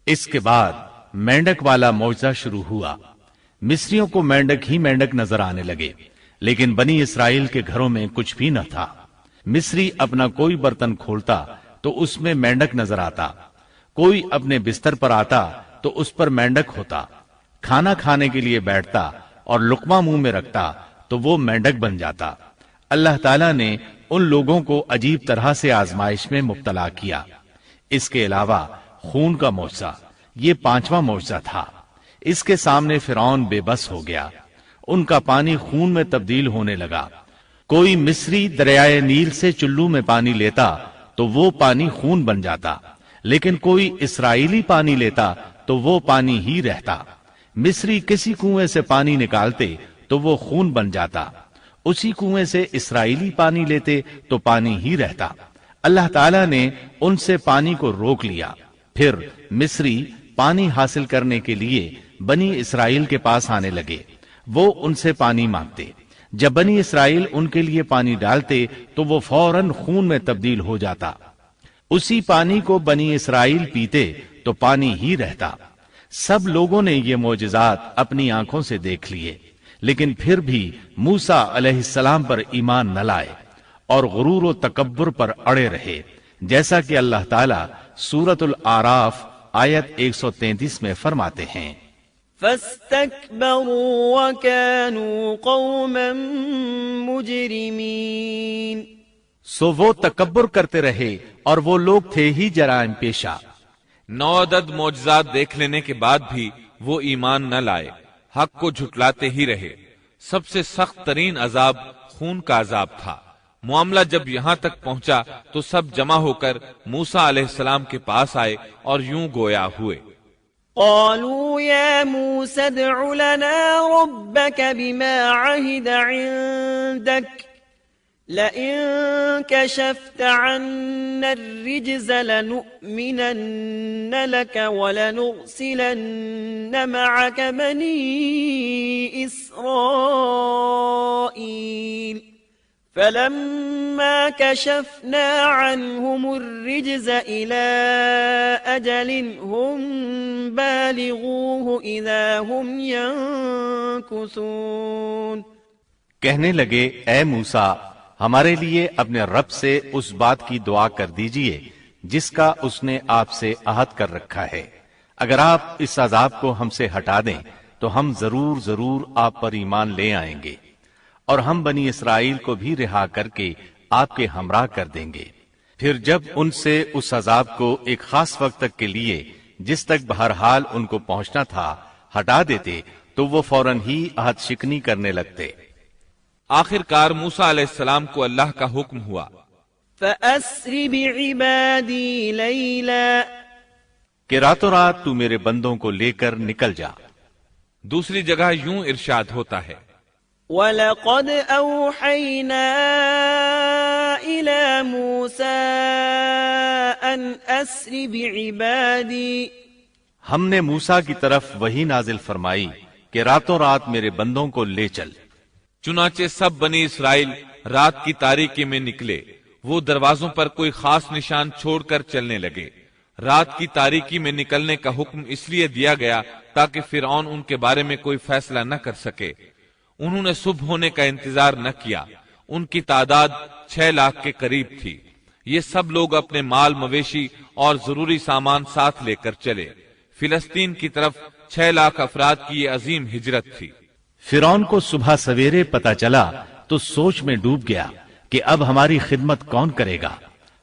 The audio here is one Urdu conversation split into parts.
اس کے بعد مینڈک والا معجزہ شروع ہوا۔ مصریوں کو مینڈک ہی مینڈک نظر آنے لگے، لیکن بنی اسرائیل کے گھروں میں کچھ بھی نہ تھا۔ مصری اپنا کوئی برتن کھولتا تو اس میں مینڈک نظر آتا، کوئی اپنے بستر پر آتا تو اس پر مینڈک ہوتا، کھانا کھانے کے لیے بیٹھتا اور لقمہ منہ میں رکھتا تو وہ مینڈک بن جاتا۔ اللہ تعالیٰ نے ان لوگوں کو عجیب طرح سے آزمائش میں مبتلا کیا۔ اس کے علاوہ خون کا معجزہ، یہ 5واں معجزہ تھا۔ اس کے سامنے فرعون بے بس ہو گیا، ان کا پانی خون میں تبدیل ہونے لگا۔ کوئی مصری دریائے نیل سے چلو میں پانی لیتا تو وہ پانی خون بن جاتا، لیکن کوئی اسرائیلی پانی لیتا تو وہ پانی ہی رہتا۔ مصری کسی کنویں سے پانی نکالتے تو وہ خون بن جاتا، اسی کنویں سے اسرائیلی پانی لیتے تو پانی ہی رہتا۔ اللہ تعالیٰ نے ان سے پانی کو روک لیا۔ پھر مصری پانی حاصل کرنے کے لیے بنی اسرائیل کے پاس آنے لگے، وہ ان سے پانی مانگتے۔ جب بنی اسرائیل ان کے لیے پانی ڈالتے تو وہ فوراً خون میں تبدیل ہو جاتا۔ اسی پانی کو بنی اسرائیل پیتے تو پانی ہی رہتا۔ سب لوگوں نے یہ معجزات اپنی آنکھوں سے دیکھ لیے، لیکن پھر بھی موسیٰ علیہ السلام پر ایمان نہ لائے اور غرور و تکبر پر اڑے رہے، جیسا کہ اللہ تعالیٰ سورۃ الاعراف آیت 133 میں فرماتے ہیں، فَاسْتَكْبَرُوا وَكَانُوا قَوْمًا مُجْرِمِينَ۔ سو وہ تکبر کرتے رہے اور وہ لوگ تھے ہی جرائم پیشہ۔ 9 عدد معجزات دیکھ لینے کے بعد بھی وہ ایمان نہ لائے، حق کو جھٹلاتے ہی رہے۔ سب سے سخت ترین عذاب خون کا عذاب تھا۔ معاملہ جب یہاں تک پہنچا تو سب جمع ہو کر موسیٰ علیہ السلام کے پاس آئے اور یوں گویا ہوئے، قالوا يا موسى ادع لنا ربك بما عهد عندك لئن كشفت عنا الرجز لنؤمنن لك ولنرسلن معك بني إسرائيل فلما كشفنا عنهم الرجز إلى أجل هم بالغوه إذا هم ينكثون۔ کہنے لگے، اے موسیٰ، ہمارے لیے اپنے رب سے اس بات کی دعا کر دیجئے جس کا اس نے آپ سے عہد کر رکھا ہے۔ اگر آپ اس عذاب کو ہم سے ہٹا دیں تو ہم ضرور آپ پر ایمان لے آئیں گے، اور ہم بنی اسرائیل کو بھی رہا کر کے آپ کے ہمراہ کر دیں گے۔ پھر جب ان سے اس عذاب کو ایک خاص وقت تک کے لیے، جس تک بہرحال ان کو پہنچنا تھا، ہٹا دیتے تو وہ فوراً ہی عہد شکنی کرنے لگتے۔ آخر کار موسیٰ علیہ السلام کو اللہ کا حکم ہوا، فَأَسْرِ بِعِبَادِي لَيْلًا، کہ راتوں رات تو میرے بندوں کو لے کر نکل جا۔ دوسری جگہ یوں ارشاد ہوتا ہے، وَلَقَدْ أَوْحَيْنَا إِلَى مُوسَىٰ أَنْ أَسْرِ بِعِبَادِي، ہم نے موسیٰ کی طرف وحی نازل فرمائی کہ راتوں رات میرے بندوں کو لے چل۔ چنانچہ سب بنی اسرائیل رات کی تاریکی میں نکلے۔ وہ دروازوں پر کوئی خاص نشان چھوڑ کر چلنے لگے۔ رات کی تاریکی میں نکلنے کا حکم اس لیے دیا گیا تاکہ فرعون ان کے بارے میں کوئی فیصلہ نہ کر سکے۔ انہوں نے صبح ہونے کا انتظار نہ کیا۔ ان کی تعداد 6 لاکھ کے قریب تھی۔ یہ سب لوگ اپنے مال مویشی اور ضروری سامان ساتھ لے کر چلے۔ فلسطین کی طرف 6 لاکھ افراد کی یہ عظیم ہجرت تھی۔ فرعون کو صبح سویرے پتا چلا تو سوچ میں ڈوب گیا کہ اب ہماری خدمت کون کرے گا،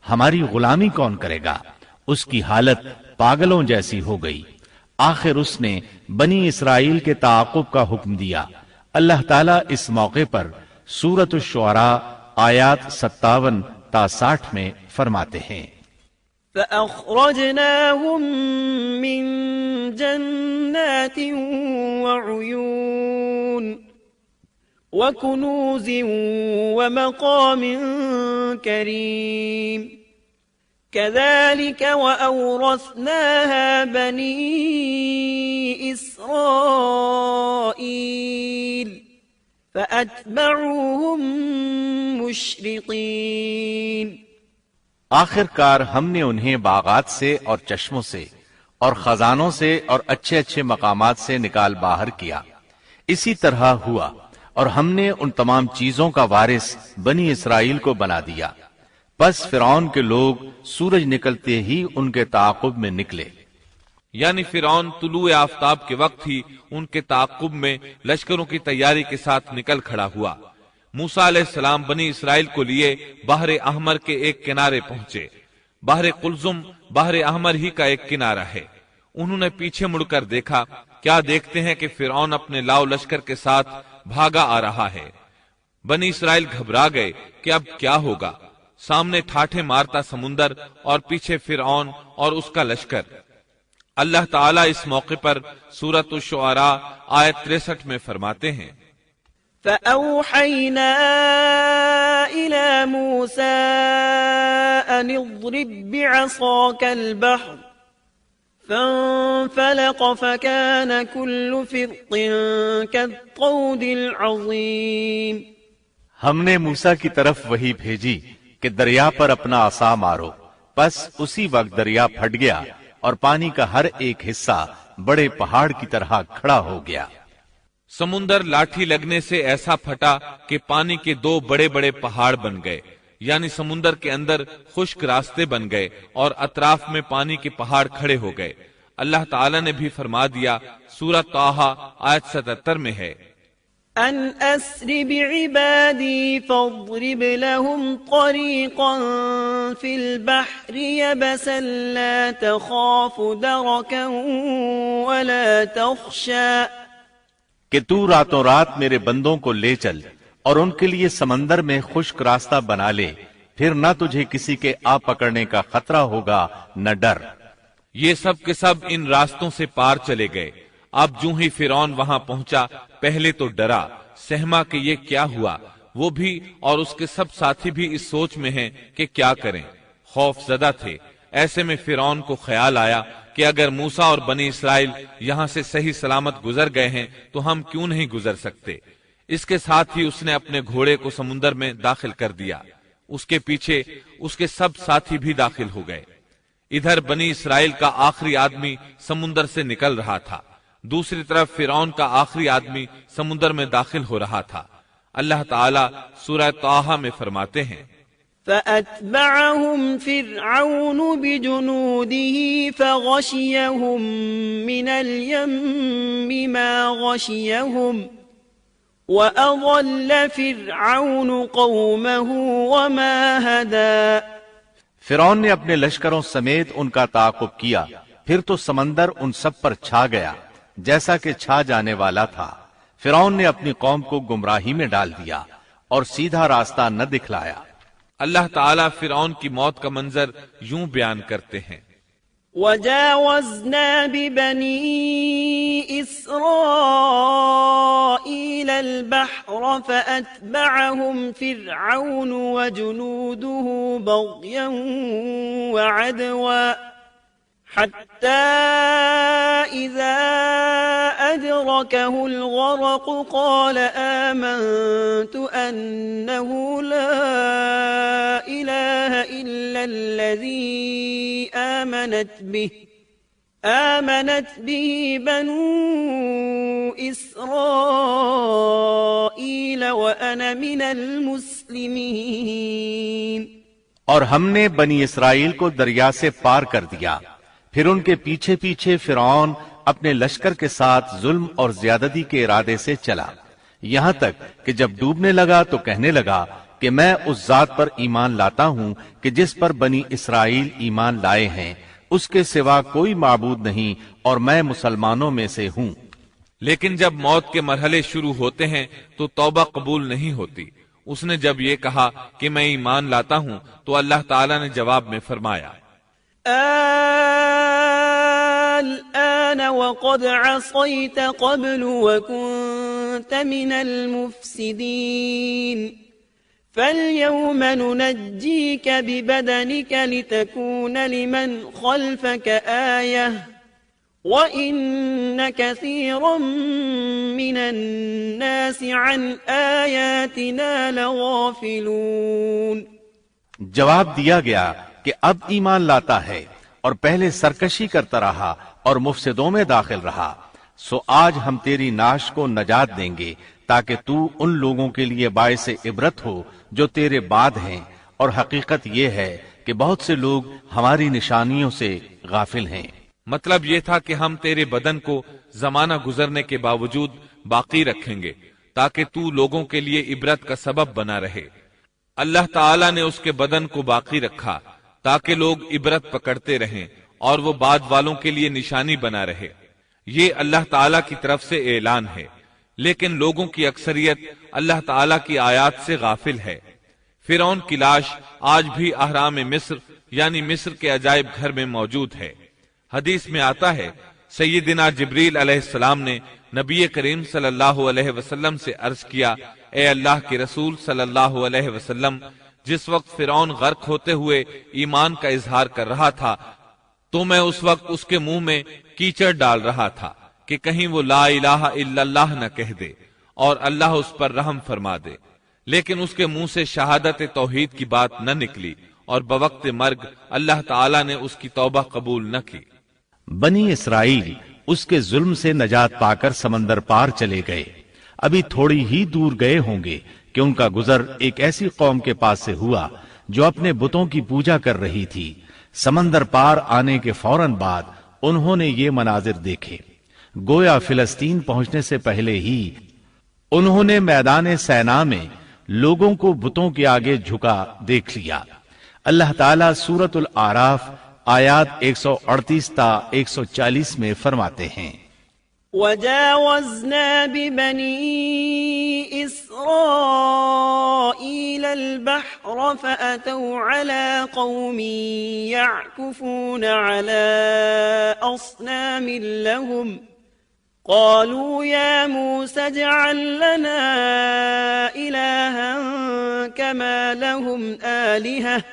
ہماری غلامی کون کرے گا۔ اس کی حالت پاگلوں جیسی ہو گئی۔ آخر اس نے بنی اسرائیل کے تعاقب کا حکم دیا۔ اللہ تعالیٰ اس موقع پر سورۃ الشعراء آیات 57 تا 60 میں فرماتے ہیں، فَأَخْرَجْنَاهُمْ مِنْ جَنَّاتٍ وَعُيُونٍ وَكُنُوزٍ وَمَقَامٍ كَرِيمٍ كَذَلِكَ وَأَوْرَثْنَاهَا بَنِي إِسْرَائِيلَ فَأَتْبَعُوهُمْ مُشْرِقِينَ۔ آخر کار ہم نے انہیں باغات سے اور چشموں سے اور خزانوں سے اور اچھے اچھے مقامات سے نکال باہر کیا۔ اسی طرح ہوا، اور ہم نے ان تمام چیزوں کا وارث بنی اسرائیل کو بنا دیا۔ پس فرعون کے لوگ سورج نکلتے ہی ان کے تعاقب میں نکلے، یعنی فرعون طلوع آفتاب کے وقت ہی ان کے تعاقب میں لشکروں کی تیاری کے ساتھ نکل کھڑا ہوا۔ موسیٰ علیہ السلام بنی اسرائیل کو لیے بحر احمر کے ایک کنارے پہنچے۔ بحر قلزم بحر احمر ہی کا ایک کنارہ ہے۔ انہوں نے پیچھے مڑ کر دیکھا، کیا دیکھتے ہیں کہ فرعون اپنے لاؤ لشکر کے ساتھ بھاگا آ رہا ہے۔ بنی اسرائیل گھبرا گئے کہ اب کیا ہوگا۔ سامنے ٹھاٹھے مارتا سمندر اور پیچھے فرعون اور اس کا لشکر۔ اللہ تعالیٰ اس موقع پر سورۃ الشعراء آیت 63 میں فرماتے ہیں، فأوحينا إلى موسى أن اضرب بعصاك البحر فانفلق فكان كل فرق كالطود العظيم۔ ہم نے موسیٰ کی طرف وحی بھیجی کہ دریا پر اپنا عصا مارو، پس اسی وقت دریا پھٹ گیا اور پانی کا ہر ایک حصہ بڑے پہاڑ کی طرح کھڑا ہو گیا۔ سمندر لاٹھی لگنے سے ایسا پھٹا کہ پانی کے 2 بڑے بڑے پہاڑ بن گئے، یعنی سمندر کے اندر خشک راستے بن گئے اور اطراف میں پانی کے پہاڑ کھڑے ہو گئے۔ اللہ تعالیٰ نے بھی فرما دیا، سورۃ طٰہٰ آیت 77 میں ہے، أن أسر بعبادي فاضرب لهم طريقا في البحر يبسا لا تخاف دركا ولا تخشى، کہ تو راتوں رات میرے بندوں کو لے چل اور ان کے لیے سمندر میں خشک راستہ بنا لے، پھر نہ تجھے کسی کے آ پکڑنے کا خطرہ ہوگا نہ ڈر۔ یہ سب کے سب ان راستوں سے پار چلے گئے۔ اب جو ہی فرعون وہاں پہنچا، پہلے تو ڈرا، سہما کہ یہ کیا ہوا۔ وہ بھی اور اس کے سب ساتھی بھی اس سوچ میں ہیں کہ کیا کریں، خوف زدہ تھے۔ ایسے میں فرعون کو خیال آیا کہ اگر موسیٰ اور بنی اسرائیل یہاں سے صحیح سلامت گزر گئے ہیں تو ہم کیوں نہیں گزر سکتے۔ اس کے ساتھ ہی اس نے اپنے گھوڑے کو سمندر میں داخل کر دیا۔ اس کے پیچھے اس کے سب ساتھی بھی داخل ہو گئے۔ ادھر بنی اسرائیل کا آخری آدمی سمندر سے نکل رہا تھا، دوسری طرف فرعون کا آخری آدمی سمندر میں داخل ہو رہا تھا۔ اللہ تعالیٰ سورہ طٰہٰ میں فرماتے ہیں، فأتبعهم فرعون بجنوده فغشيهم من اليم ما غشيهم وأضل فرعون قومه وما هدى۔ فرعون نے اپنے لشکروں سمیت ان کا تعاقب کیا، پھر تو سمندر ان سب پر چھا گیا جیسا کہ چھا جانے والا تھا۔ فرعون نے اپنی قوم کو گمراہی میں ڈال دیا اور سیدھا راستہ نہ دکھلایا۔ اللہ تعالیٰ فرعون کی موت کا منظر یوں بیان کرتے ہیں، وجاوزنا ببني إسرائيل البحر فأتبعهم فرعون وجنوده بغيا وعدوا حتى إذا أدركه الغرق قال آمنت أنه لا إله إلا الذي آمنت به بنو إسرائيل وأنا من المسلمين۔ اور ہم نے بنی اسرائیل کو دریا سے پار کر دیا، پھر ان کے پیچھے پیچھے فرعون اپنے لشکر کے ساتھ ظلم اور زیادتی کے ارادے سے چلا، یہاں تک کہ جب ڈوبنے لگا تو کہنے لگا کہ میں اس ذات پر ایمان لاتا ہوں کہ جس پر بنی اسرائیل ایمان لائے ہیں، اس کے سوا کوئی معبود نہیں اور میں مسلمانوں میں سے ہوں۔ لیکن جب موت کے مرحلے شروع ہوتے ہیں تو توبہ قبول نہیں ہوتی۔ اس نے جب یہ کہا کہ میں ایمان لاتا ہوں تو اللہ تعالیٰ نے جواب میں فرمایا، الآن وقد عصيت قبل وكنت من المفسدين فاليوم ننجيك ببدنك لتكون لمن خلفك آية وإن كثيرا من الناس عن آياتنا لغافلون۔ جواب دیا گیا کہ اب ایمان لاتا ہے اور پہلے سرکشی کرتا رہا اور مفسدوں میں داخل رہا، سو آج ہم تیری ناش کو نجات دیں گے تاکہ تو ان لوگوں کے لیے باعث عبرت ہو جو تیرے بعد ہیں، اور حقیقت یہ ہے کہ بہت سے لوگ ہماری نشانیوں سے غافل ہیں۔ مطلب یہ تھا کہ ہم تیرے بدن کو زمانہ گزرنے کے باوجود باقی رکھیں گے تاکہ تو لوگوں کے لیے عبرت کا سبب بنا رہے۔ اللہ تعالیٰ نے اس کے بدن کو باقی رکھا تاکہ لوگ عبرت پکڑتے رہیں اور وہ بعد والوں کے لیے نشانی بنا رہے۔ یہ اللہ تعالیٰ کی طرف سے اعلان ہے، لیکن لوگوں کی اکثریت اللہ تعالیٰ کی آیات سے غافل ہے۔ فرعون کی لاش آج بھی اہرام مصر یعنی مصر کے عجائب گھر میں موجود ہے۔ حدیث میں آتا ہے سیدنا جبریل علیہ السلام نے نبی کریم صلی اللہ علیہ وسلم سے عرض کیا، اے اللہ کے رسول صلی اللہ علیہ وسلم، جس وقت فرعون غرق ہوتے ہوئے ایمان کا اظہار کر رہا تھا تو میں اس وقت اس کے منہ میں کیچڑ ڈال رہا تھا کہ کہیں وہ لا الہ الا اللہ نہ کہہ دے اور اللہ اس پر رحم فرما دے، لیکن اس کے منہ سے شہادت توحید کی بات نہ نکلی اور بوقت مرگ اللہ تعالیٰ نے اس کی توبہ قبول نہ کی۔ بنی اسرائیل اس کے ظلم سے نجات پا کر سمندر پار چلے گئے۔ ابھی تھوڑی ہی دور گئے ہوں گے کہ ان کا گزر ایک ایسی قوم کے پاس سے ہوا جو اپنے بتوں کی پوجا کر رہی تھی۔ سمندر پار آنے کے فوراً بعد انہوں نے یہ مناظر دیکھے، گویا فلسطین پہنچنے سے پہلے ہی انہوں نے میدان سینا میں لوگوں کو بتوں کے آگے جھکا دیکھ لیا۔ اللہ تعالیٰ سورۃ الاعراف آیات 138 تا 140 میں فرماتے ہیں، وجاوزنا ببني إسرائيل البحر فأتوا على قوم يعكفون على أصنام لهم قالوا يا موسى اجعل لنا إلها كما لهم آلهة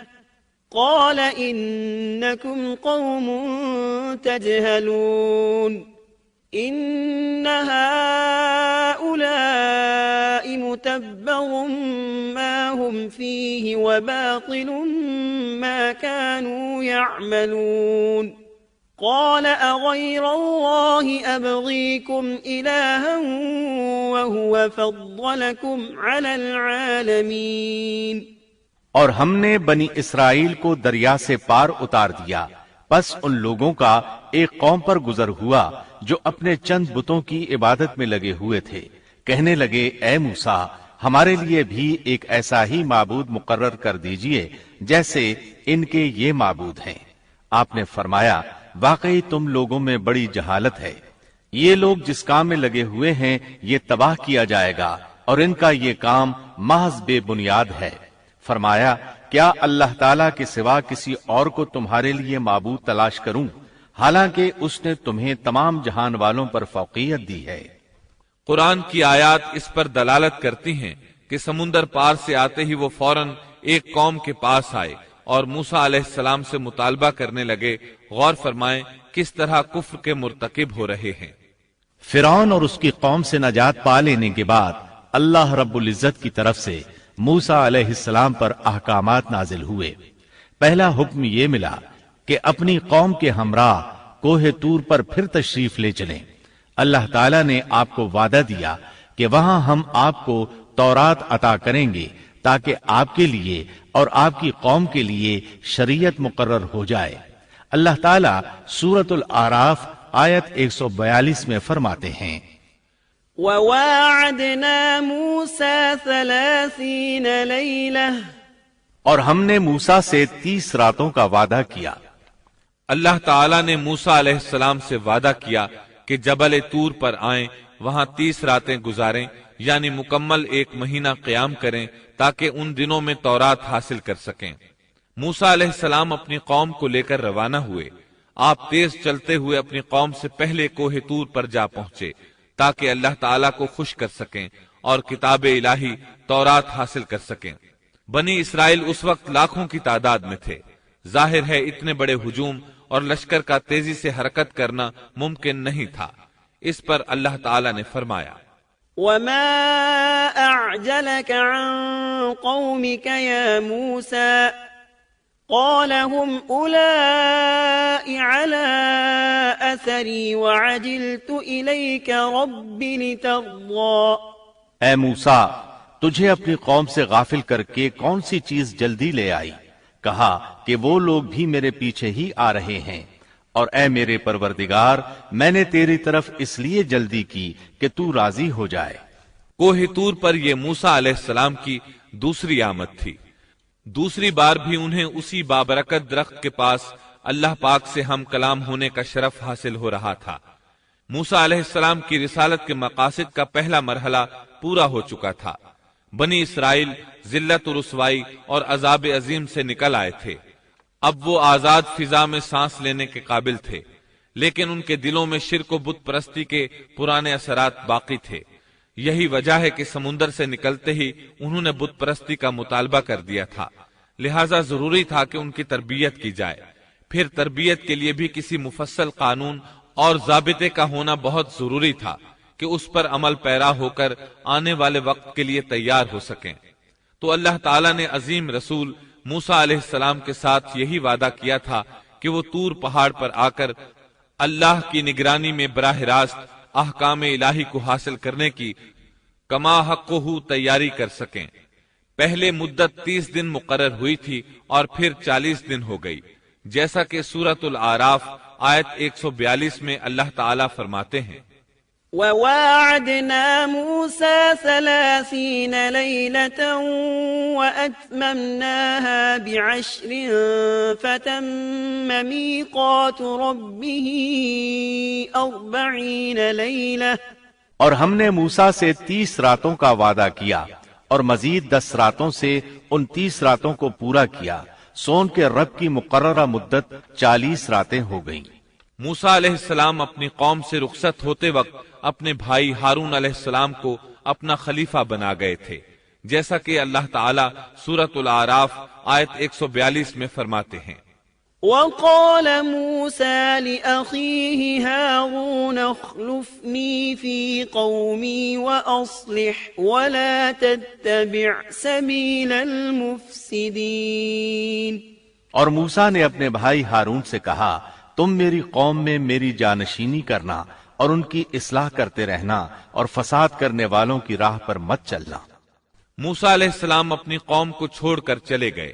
قال إنكم قوم تجهلون إن هؤلاء متبر ما هم فيه وباطل ما كانوا يعملون قال أغير الله أبغيكم إلها وهو فضلكم على العالمين۔ اور ہم نے بنی اسرائیل کو دریا سے پار اتار دیا، پس ان لوگوں کا ایک قوم پر گزر ہوا جو اپنے چند بتوں کی عبادت میں لگے ہوئے تھے۔ کہنے لگے اے موسیٰ، ہمارے لیے بھی ایک ایسا ہی معبود مقرر کر دیجئے جیسے ان کے یہ معبود ہیں۔ آپ نے فرمایا واقعی تم لوگوں میں بڑی جہالت ہے، یہ لوگ جس کام میں لگے ہوئے ہیں یہ تباہ کیا جائے گا اور ان کا یہ کام محض بے بنیاد ہے۔ فرمایا کیا اللہ تعالیٰ کے سوا کسی اور کو تمہارے لیے معبود تلاش کروں، حالانکہ اس نے تمہیں تمام جہان والوں پر فوقیت دی ہے۔ قرآن کی آیات اس پر دلالت کرتی ہیں کہ سمندر پار سے آتے ہی وہ فوراً ایک قوم کے پاس آئے اور موسیٰ علیہ السلام سے مطالبہ کرنے لگے۔ غور فرمائیں کس طرح کفر کے مرتکب ہو رہے ہیں۔ فرعون اور اس کی قوم سے نجات پا لینے کے بعد اللہ رب العزت کی طرف سے موسیٰ علیہ السلام پر احکامات نازل ہوئے۔ پہلا حکم یہ ملا کہ اپنی قوم کے ہمراہ کوہ طور پر پھر تشریف لے چلیں۔ اللہ تعالیٰ نے آپ کو وعدہ دیا کہ وہاں ہم آپ کو تورات عطا کریں گے تاکہ آپ کے لیے اور آپ کی قوم کے لیے شریعت مقرر ہو جائے۔ اللہ تعالیٰ سورۃ الاعراف آیت 142 میں فرماتے ہیں، وَوَاعَدْنَا مُوسَى 30 لَيْلَةً اور ہم نے موسیٰ سے 30 راتوں کا وعدہ کیا۔ اللہ تعالیٰ نے موسیٰ علیہ السلام سے وعدہ کیا کہ جبل طور پر آئیں، وہاں 30 راتیں گزاریں، یعنی مکمل 1 مہینہ قیام کریں تاکہ ان دنوں میں تورات حاصل کر سکیں۔ موسیٰ علیہ السلام اپنی قوم کو لے کر روانہ ہوئے۔ آپ تیز چلتے ہوئے اپنی قوم سے پہلے کوہ طور پر جا پہنچے تاکہ اللہ تعالیٰ کو خوش کر سکیں اور کتاب الہی تورات حاصل کر سکیں۔ بنی اسرائیل اس وقت لاکھوں کی تعداد میں تھے۔ ظاہر ہے اتنے بڑے ہجوم اور لشکر کا تیزی سے حرکت کرنا ممکن نہیں تھا۔ اس پر اللہ تعالیٰ نے فرمایا، وَمَا أَعْجَلَكَ عَن قَوْمِكَ يَا مُوسَى قال هم أولئك على أثري وعجلت إليك رب لترضى۔ اے موسیٰ، تجھے اپنی قوم سے غافل کر کے کون سی چیز جلدی لے آئی؟ کہا کہ وہ لوگ بھی میرے پیچھے ہی آ رہے ہیں، اور اے میرے پروردگار، میں نے تیری طرف اس لیے جلدی کی کہ تو راضی ہو جائے۔ کوہ طور پر یہ موسیٰ علیہ السلام کی دوسری آمد تھی۔ دوسری بار بھی انہیں اسی بابرکت درخت کے پاس اللہ پاک سے ہم کلام ہونے کا شرف حاصل ہو رہا تھا۔ موسیٰ علیہ السلام کی رسالت کے مقاصد کا پہلا مرحلہ پورا ہو چکا تھا۔ بنی اسرائیل ذلت و رسوائی اور عذاب عظیم سے نکل آئے تھے۔ اب وہ آزاد فضا میں سانس لینے کے قابل تھے، لیکن ان کے دلوں میں شرک و بت پرستی کے پرانے اثرات باقی تھے۔ یہی وجہ ہے کہ سمندر سے نکلتے ہی انہوں نے بت پرستی کا مطالبہ کر دیا تھا، لہٰذا ضروری تھا کہ ان کی تربیت کی جائے۔ پھر تربیت کے لیے بھی کسی مفصل قانون اور ضابطے کا ہونا بہت ضروری تھا کہ اس پر عمل پیرا ہو کر آنے والے وقت کے لیے تیار ہو سکیں۔ تو اللہ تعالیٰ نے عظیم رسول موسیٰ علیہ السلام کے ساتھ یہی وعدہ کیا تھا کہ وہ طور پہاڑ پر آ کر اللہ کی نگرانی میں براہ راست احکام الہی کو حاصل کرنے کی کما حقہ تیاری کر سکیں۔ پہلے مدت 30 دن مقرر ہوئی تھی اور پھر 40 دن ہو گئی، جیسا کہ سورۃ الاعراف آیت 142 میں اللہ تعالیٰ فرماتے ہیں، وَوَاعَدْنَا مُوسَى 30 لَيْلَةً وَأَتْمَمْنَاهَا ب10 فَتَمَّ مِيقَاتُ رَبِّهِ 40 لَيْلَةً۔ اور ہم نے موسیٰ سے 30 راتوں کا وعدہ کیا اور مزید 10 راتوں سے ان 30 راتوں کو پورا کیا، سون کے رب کی مقررہ مدت 40 راتیں ہو گئیں۔ موسیٰ علیہ السلام اپنی قوم سے رخصت ہوتے وقت اپنے بھائی ہارون علیہ السلام کو اپنا خلیفہ بنا گئے تھے، جیسا کہ اللہ تعالیٰ سورۃ الاعراف آیت 142 میں فرماتے ہیں، وَقَالَ مُوسَى لِأَخِيهِ هَارُونَ اخْلُفْنِي فِي قَوْمِي وَأَصْلِحْ وَلَا تَتَّبِعْ سَبِيلَ الْمُفْسِدِينَ۔ اور موسیٰ نے اپنے بھائی ہارون سے کہا، تم میری قوم میں میری جانشینی کرنا اور ان کی اصلاح کرتے رہنا اور فساد کرنے والوں کی راہ پر مت چلنا۔ موسیٰ علیہ السلام اپنی قوم کو چھوڑ کر چلے گئے۔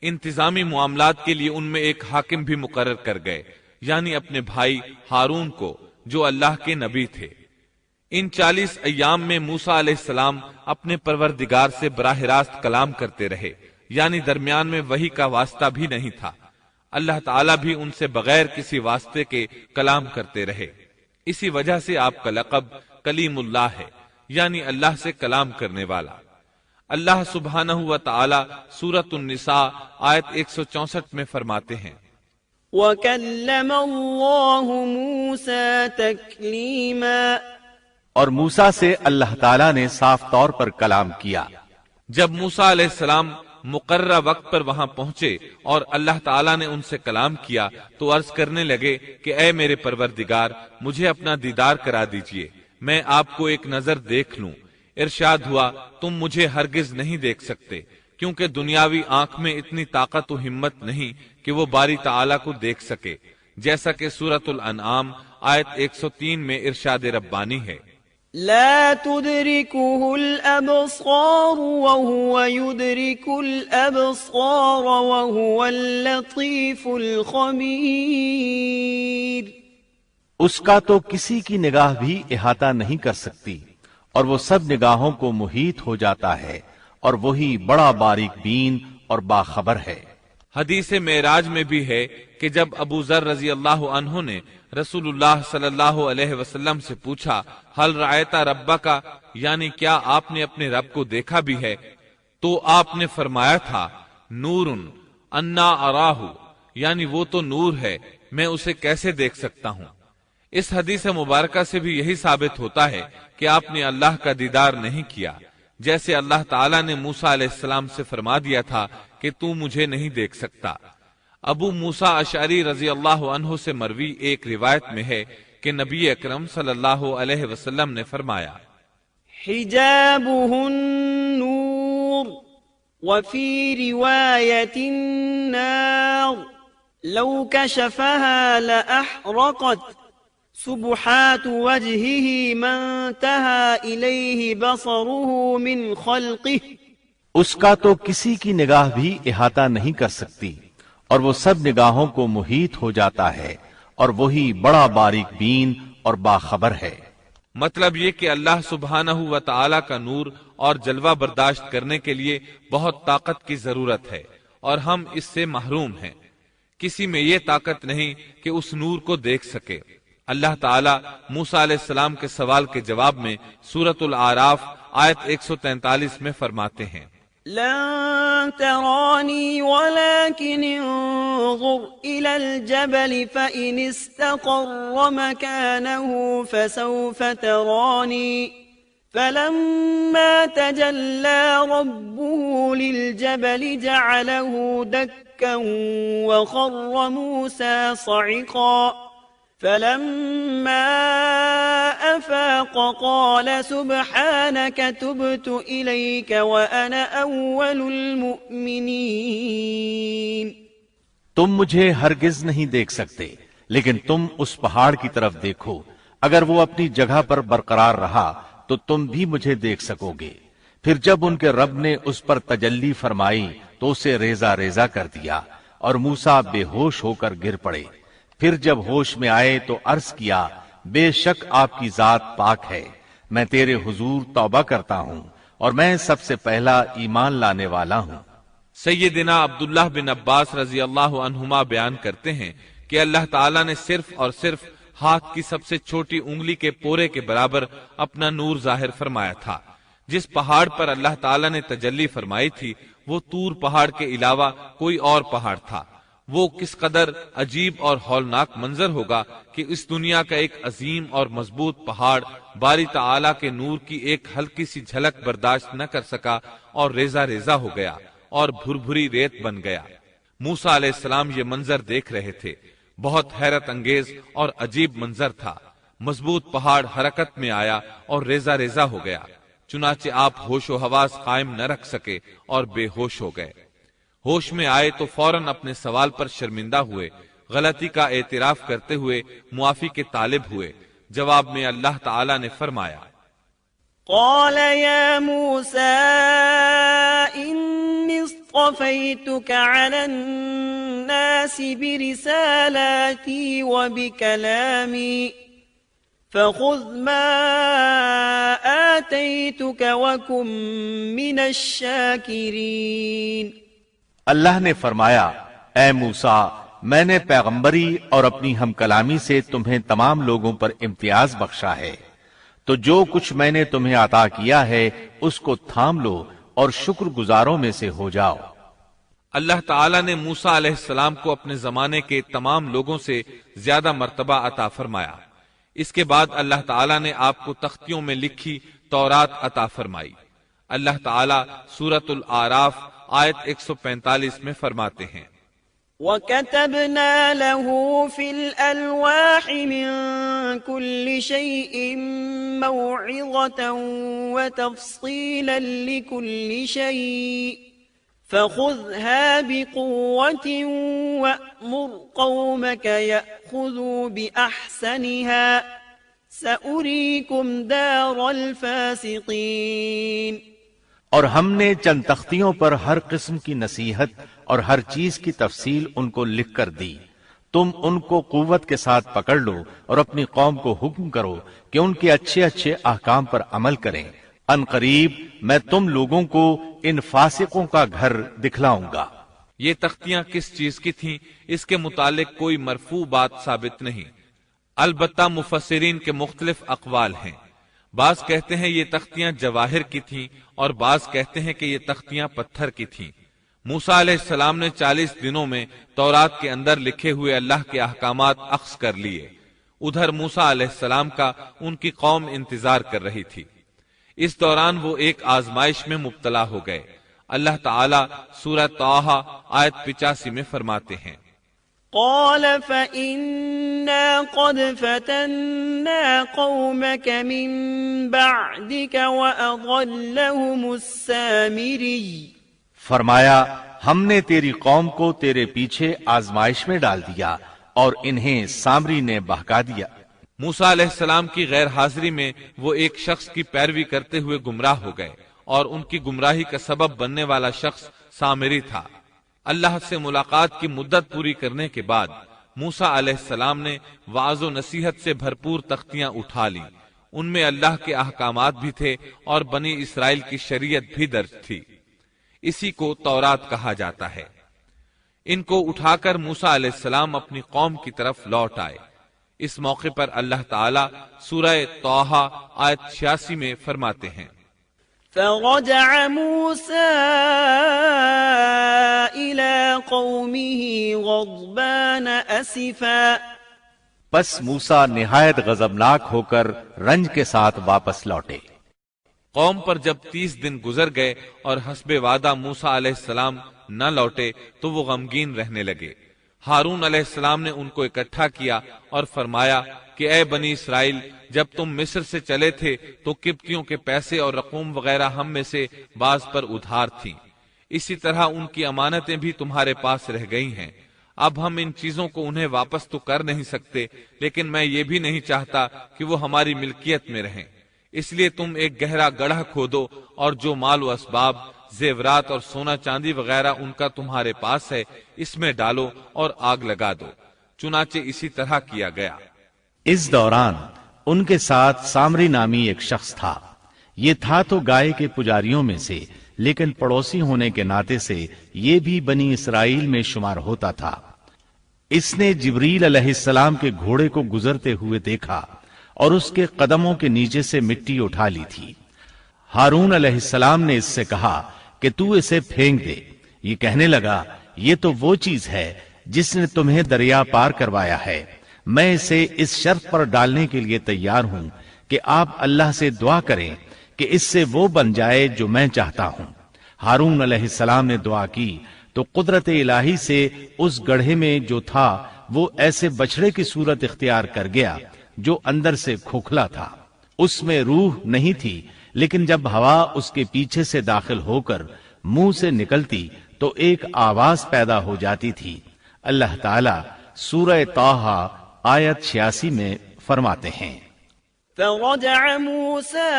انتظامی معاملات کے لیے ان میں ایک حاکم بھی مقرر کر گئے، یعنی اپنے بھائی ہارون کو، جو اللہ کے نبی تھے۔ ان 40 ایام میں موسیٰ علیہ السلام اپنے پروردگار سے براہ راست کلام کرتے رہے، یعنی درمیان میں وحی کا واسطہ بھی نہیں تھا۔ اللہ تعالیٰ بھی ان سے بغیر کسی واسطے کے کلام کرتے رہے۔ اسی وجہ سے آپ کا لقب کلیم اللہ ہے، یعنی اللہ سے کلام کرنے والا۔ اللہ سبحانہ و تعالی سورۃ النساء آیت 164 میں فرماتے ہیں، وَكَلَّمَ اللَّهُ مُوسَى تَكْلِيمًا۔ اور موسیٰ سے اللہ تعالیٰ نے صاف طور پر کلام کیا۔ جب موسیٰ علیہ السلام مقررہ وقت پر وہاں پہنچے اور اللہ تعالیٰ نے ان سے کلام کیا تو عرض کرنے لگے کہ اے میرے پروردگار، مجھے اپنا دیدار کرا دیجئے، میں آپ کو ایک نظر دیکھ لوں۔ ارشاد ہوا، تم مجھے ہرگز نہیں دیکھ سکتے، کیونکہ دنیاوی آنکھ میں اتنی طاقت و ہمت نہیں کہ وہ باری تعالیٰ کو دیکھ سکے، جیسا کہ سورۃ الانعام آیت 103 میں ارشاد ربانی ہے، لا تدركه الأبصار وهو يدرك الأبصار وهو اللطيف الخبير۔ اس کا تو کسی کی نگاہ بھی احاطہ نہیں کر سکتی، اور وہ سب نگاہوں کو محیط ہو جاتا ہے، اور وہی بڑا باریک بین اور باخبر ہے۔ حدیث معراج میں بھی ہے کہ جب ابو ذر رضی اللہ عنہ نے رسول اللہ صلی اللہ علیہ وسلم سے پوچھا، حل رأیت ربک، یعنی کیا آپ نے اپنے رب کو دیکھا بھی ہے، تو آپ نے فرمایا تھا، نور انا اراہ، یعنی وہ تو نور ہے، میں اسے کیسے دیکھ سکتا ہوں۔ اس حدیث مبارکہ سے بھی یہی ثابت ہوتا ہے کہ آپ نے اللہ کا دیدار نہیں کیا، جیسے اللہ تعالیٰ نے موسیٰ علیہ السلام سے فرما دیا تھا کہ تو مجھے نہیں دیکھ سکتا۔ ابو موسیٰ اشعری رضی اللہ عنہ سے مروی ایک روایت میں ہے کہ نبی اکرم صلی اللہ علیہ وسلم نے فرمایا، حجابہ النور وفي رواية النار لو كشفها لأحرقت سبحات وجهه ما انتهى إليه بصره من خلقه. اس کا تو کسی کی نگاہ بھی احاطہ نہیں کر سکتی، اور وہ سب نگاہوں کو محیط ہو جاتا ہے، اور وہی بڑا باریک بین اور باخبر ہے۔ مطلب یہ کہ اللہ سبحانہ و تعالی کا نور اور جلوہ برداشت کرنے کے لیے بہت طاقت کی ضرورت ہے، اور ہم اس سے محروم ہیں۔ کسی میں یہ طاقت نہیں کہ اس نور کو دیکھ سکے۔ اللہ تعالیٰ موسیٰ علیہ السلام کے سوال کے جواب میں سورۃ الاعراف آیت 143 میں فرماتے ہیں، لن تراني ولكن انظر إلى الجبل فإن استقر مكانه فسوف تراني فلما تجلى ربه للجبل جعله دكا وخر موسى صعقا فلما أفاق قال سبحانك تبت إليك وأنا أول المؤمنين۔ تم مجھے ہرگز نہیں دیکھ سکتے، لیکن تم اس پہاڑ کی طرف دیکھو، اگر وہ اپنی جگہ پر برقرار رہا تو تم بھی مجھے دیکھ سکو گے۔ پھر جب ان کے رب نے اس پر تجلی فرمائی تو اسے ریزہ ریزہ کر دیا، اور موسیٰ بے ہوش ہو کر گر پڑے۔ پھر جب ہوش میں آئے تو عرض کیا، بے شک آپ کی ذات پاک ہے، میں تیرے حضور توبہ کرتا ہوں، اور میں سب سے پہلا ایمان لانے والا ہوں۔ سیدنا عبداللہ بن عباس رضی اللہ عنہما بیان کرتے ہیں کہ اللہ تعالیٰ نے صرف اور صرف ہاتھ کی سب سے چھوٹی انگلی کے پورے کے برابر اپنا نور ظاہر فرمایا تھا۔ جس پہاڑ پر اللہ تعالیٰ نے تجلی فرمائی تھی وہ طور پہاڑ کے علاوہ کوئی اور پہاڑ تھا۔ وہ کس قدر عجیب اور ہولناک منظر ہوگا کہ اس دنیا کا ایک عظیم اور مضبوط پہاڑ باری تعالیٰ کے نور کی ایک ہلکی سی جھلک برداشت نہ کر سکا اور ریزہ ریزہ ہو گیا اور بھربھری ریت بن گیا۔ موسیٰ علیہ السلام یہ منظر دیکھ رہے تھے، بہت حیرت انگیز اور عجیب منظر تھا۔ مضبوط پہاڑ حرکت میں آیا اور ریزہ ریزہ ہو گیا، چنانچہ آپ ہوش و حواس قائم نہ رکھ سکے اور بے ہوش ہو گئے۔ ہوش میں آئے تو فوراً اپنے سوال پر شرمندہ ہوئے، غلطی کا اعتراف کرتے ہوئے معافی کے طالب ہوئے۔ جواب میں اللہ تعالیٰ نے فرمایا، قال يا موسى إني اصطفيتك على الناس برسالاتي وبكلامي فخذ ما آتيتك وكن من الشاكرين۔ اللہ نے فرمایا، اے موسیٰ، میں نے پیغمبری اور اپنی ہم کلامی سے تمہیں تمام لوگوں پر امتیاز بخشا ہے، تو جو کچھ میں نے تمہیں عطا کیا ہے اس کو تھام لو اور شکر گزاروں میں سے ہو جاؤ۔ اللہ تعالیٰ نے موسیٰ علیہ السلام کو اپنے زمانے کے تمام لوگوں سے زیادہ مرتبہ عطا فرمایا۔ اس کے بعد اللہ تعالیٰ نے آپ کو تختیوں میں لکھی تورات عطا فرمائی۔ اللہ تعالیٰ سورۃ الاعراف آیت 145 میں فرماتے ہیں، وَكَتَبْنَا لَهُ فِي الْأَلْوَاحِ مِن كُلِّ شَيْءٍ مَوْعِظَةً وَتَفْصِيلًا لِكُلِّ شَيْءٍ فَخُذْهَا بِقُوَّةٍ وَأْمُرْ قَوْمَكَ يَأْخُذُوا بِأَحْسَنِهَا سَأُرِيكُمْ دَارَ الْفَاسِقِينَ۔ اور ہم نے چند تختیوں پر ہر قسم کی نصیحت اور ہر چیز کی تفصیل ان کو لکھ کر دی، تم ان کو قوت کے ساتھ پکڑ لو اور اپنی قوم کو حکم کرو کہ ان کے اچھے اچھے احکام پر عمل کریں، ان قریب میں تم لوگوں کو ان فاسقوں کا گھر دکھلاؤں گا۔ یہ تختیاں کس چیز کی تھیں اس کے متعلق کوئی مرفوع بات ثابت نہیں، البتہ مفسرین کے مختلف اقوال ہیں۔ بعض کہتے ہیں یہ تختیاں جواہر کی تھیں اور بعض کہتے ہیں کہ یہ تختیاں پتھر کی تھیں۔ موسیٰ علیہ السلام نے 40 دنوں میں تورات کے اندر لکھے ہوئے اللہ کے احکامات اخذ کر لیے۔ ادھر موسیٰ علیہ السلام کا ان کی قوم انتظار کر رہی تھی۔ اس دوران وہ ایک آزمائش میں مبتلا ہو گئے۔ اللہ تعالیٰ سورہ طٰہٰ آیت 85 میں فرماتے ہیں، قال فإنا قد فتنا قومك من بعدك وأضلهم السامري۔ فرمایا ہم نے تیری قوم کو تیرے پیچھے آزمائش میں ڈال دیا اور انہیں سامری نے بہکا دیا۔ موسیٰ علیہ السلام کی غیر حاضری میں وہ ایک شخص کی پیروی کرتے ہوئے گمراہ ہو گئے اور ان کی گمراہی کا سبب بننے والا شخص سامری تھا۔ اللہ سے ملاقات کی مدت پوری کرنے کے بعد موسیٰ علیہ السلام نے وعظ و نصیحت سے بھرپور تختیاں اٹھا لی۔ ان میں اللہ کے احکامات بھی تھے اور بنی اسرائیل کی شریعت بھی درج تھی۔ اسی کو تورات کہا جاتا ہے۔ ان کو اٹھا کر موسیٰ علیہ السلام اپنی قوم کی طرف لوٹ آئے۔ اس موقع پر اللہ تعالی سورہ طٰہٰ آیت 86 میں فرماتے ہیں، فرجع موسى إلى قومه غضبان أسفا، پس موسیٰ نہایت غضبناک ہو کر رنج کے ساتھ واپس لوٹے۔ قوم پر جب 30 دن گزر گئے اور حسب وعدہ موسیٰ علیہ السلام نہ لوٹے تو وہ غمگین رہنے لگے۔ ہارون علیہ السلام نے ان کو اکٹھا کیا اور فرمایا کہ اے بنی اسرائیل، جب تم مصر سے چلے تھے تو قبطیوں کے پیسے اور رقوم وغیرہ ہم میں سے بعض پر ادھار تھیں، اسی طرح ان کی امانتیں بھی تمہارے پاس رہ گئی ہیں۔ اب ہم ان چیزوں کو انہیں واپس تو کر نہیں سکتے، لیکن میں یہ بھی نہیں چاہتا کہ وہ ہماری ملکیت میں رہیں، اس لیے تم ایک گہرا گڑھا کھودو اور جو مال و اسباب، زیورات اور سونا چاندی وغیرہ ان کا تمہارے پاس ہے اس میں ڈالو اور آگ لگا دو۔ چنانچہ اسی طرح کیا گیا۔ اس دوران ان کے ساتھ سامری نامی ایک شخص تھا۔ یہ تھا تو گائے کے پجاریوں میں سے، لیکن پڑوسی ہونے کے ناطے سے یہ بھی بنی اسرائیل میں شمار ہوتا تھا۔ اس نے جبریل علیہ السلام کے گھوڑے کو گزرتے ہوئے دیکھا اور اس کے قدموں کے نیچے سے مٹی اٹھا لی تھی۔ ہارون علیہ السلام نے اس سے کہا کہ تو اسے پھینک دے۔ یہ کہنے لگا، یہ تو وہ چیز ہے جس نے تمہیں دریا پار کروایا ہے، میں اسے اس شرط پر ڈالنے کے لیے تیار ہوں کہ آپ اللہ سے دعا کریں کہ اس سے وہ بن جائے جو میں چاہتا ہوں۔ ہارون علیہ السلام نے دعا کی تو قدرت الہی سے اس گڑھے میں جو تھا وہ ایسے بچڑے کی صورت اختیار کر گیا جو اندر سے کھوکھلا تھا۔ اس میں روح نہیں تھی، لیکن جب ہوا اس کے پیچھے سے داخل ہو کر منہ سے نکلتی تو ایک آواز پیدا ہو جاتی تھی۔ اللہ تعالی سورہ طٰہٰ آیت 86 میں فرماتے ہیں، فرجع موسى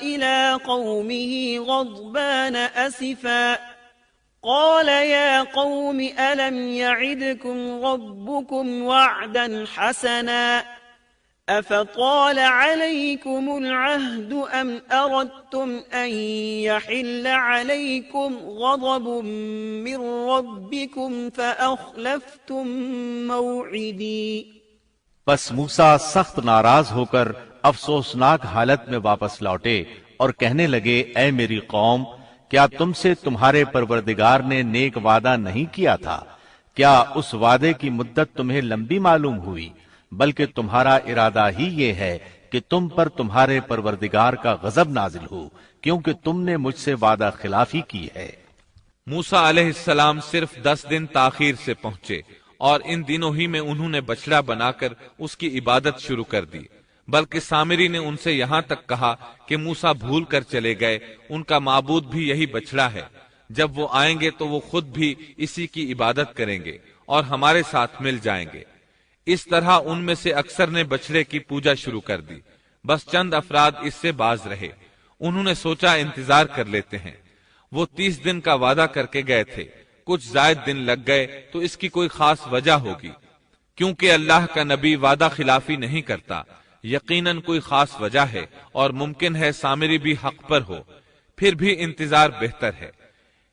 إلى قومه غضبان أسفا قال يا قوم ألم يعدكم ربكم وعدا حسنا أفطال عليكم العهد أم أردتم أن يحل عليكم غضب من ربكم فأخلفتم موعدي۔ پس موسیٰ سخت ناراض ہو کر افسوسناک حالت میں واپس لوٹے اور کہنے لگے، اے میری قوم، کیا تم سے تمہارے پروردگار نے نیک وعدہ نہیں کیا تھا؟ کیا اس وعدے کی مدت تمہیں لمبی معلوم ہوئی؟ بلکہ تمہارا ارادہ ہی یہ ہے کہ تم پر تمہارے پروردگار کا غضب نازل ہو، کیونکہ تم نے مجھ سے وعدہ خلافی کی ہے۔ موسیٰ علیہ السلام صرف 10 دن تاخیر سے پہنچے اور ان دنوں ہی میں انہوں نے بچڑا بنا کر اس کی عبادت شروع کر دی، بلکہ سامری نے ان سے یہاں تک کہا کہ موسیٰ بھول کر چلے گئے، ان کا معبود بھی یہی بچڑا ہے، جب وہ آئیں گے تو وہ خود بھی اسی کی عبادت کریں گے اور ہمارے ساتھ مل جائیں گے۔ اس طرح ان میں سے اکثر نے بچڑے کی پوجا شروع کر دی، بس چند افراد اس سے باز رہے۔ انہوں نے سوچا انتظار کر لیتے ہیں، وہ 30 دن کا وعدہ کر کے گئے تھے، کچھ زائد دن لگ گئے تو اس کی کوئی خاص وجہ ہوگی، کیونکہ اللہ کا نبی وعدہ خلافی نہیں کرتا، یقیناً کوئی خاص وجہ ہے اور ممکن ہے سامری بھی حق پر ہو، پھر بھی انتظار بہتر ہے۔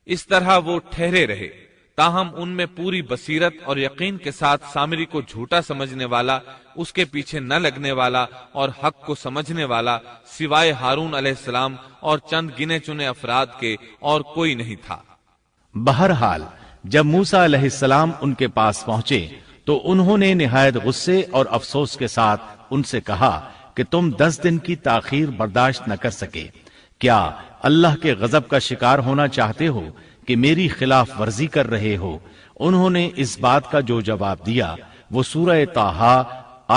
اس طرح وہ ٹھہرے رہے، تاہم ان میں پوری بصیرت اور یقین کے ساتھ سامری کو جھوٹا سمجھنے والا، اس کے پیچھے نہ لگنے والا اور حق کو سمجھنے والا سوائے ہارون علیہ السلام اور چند گنے چنے افراد کے اور کوئی نہیں تھا۔ بہرحال جب موسیٰ علیہ السلام ان کے پاس پہنچے تو انہوں نے نہایت غصے اور افسوس کے ساتھ ان سے کہا کہ تم 10 دن کی تاخیر برداشت نہ کر سکے، کیا اللہ کے غضب کا شکار ہونا چاہتے ہو کہ میری خلاف ورزی کر رہے ہو؟ انہوں نے اس بات کا جو جواب دیا وہ سورہ طٰہٰ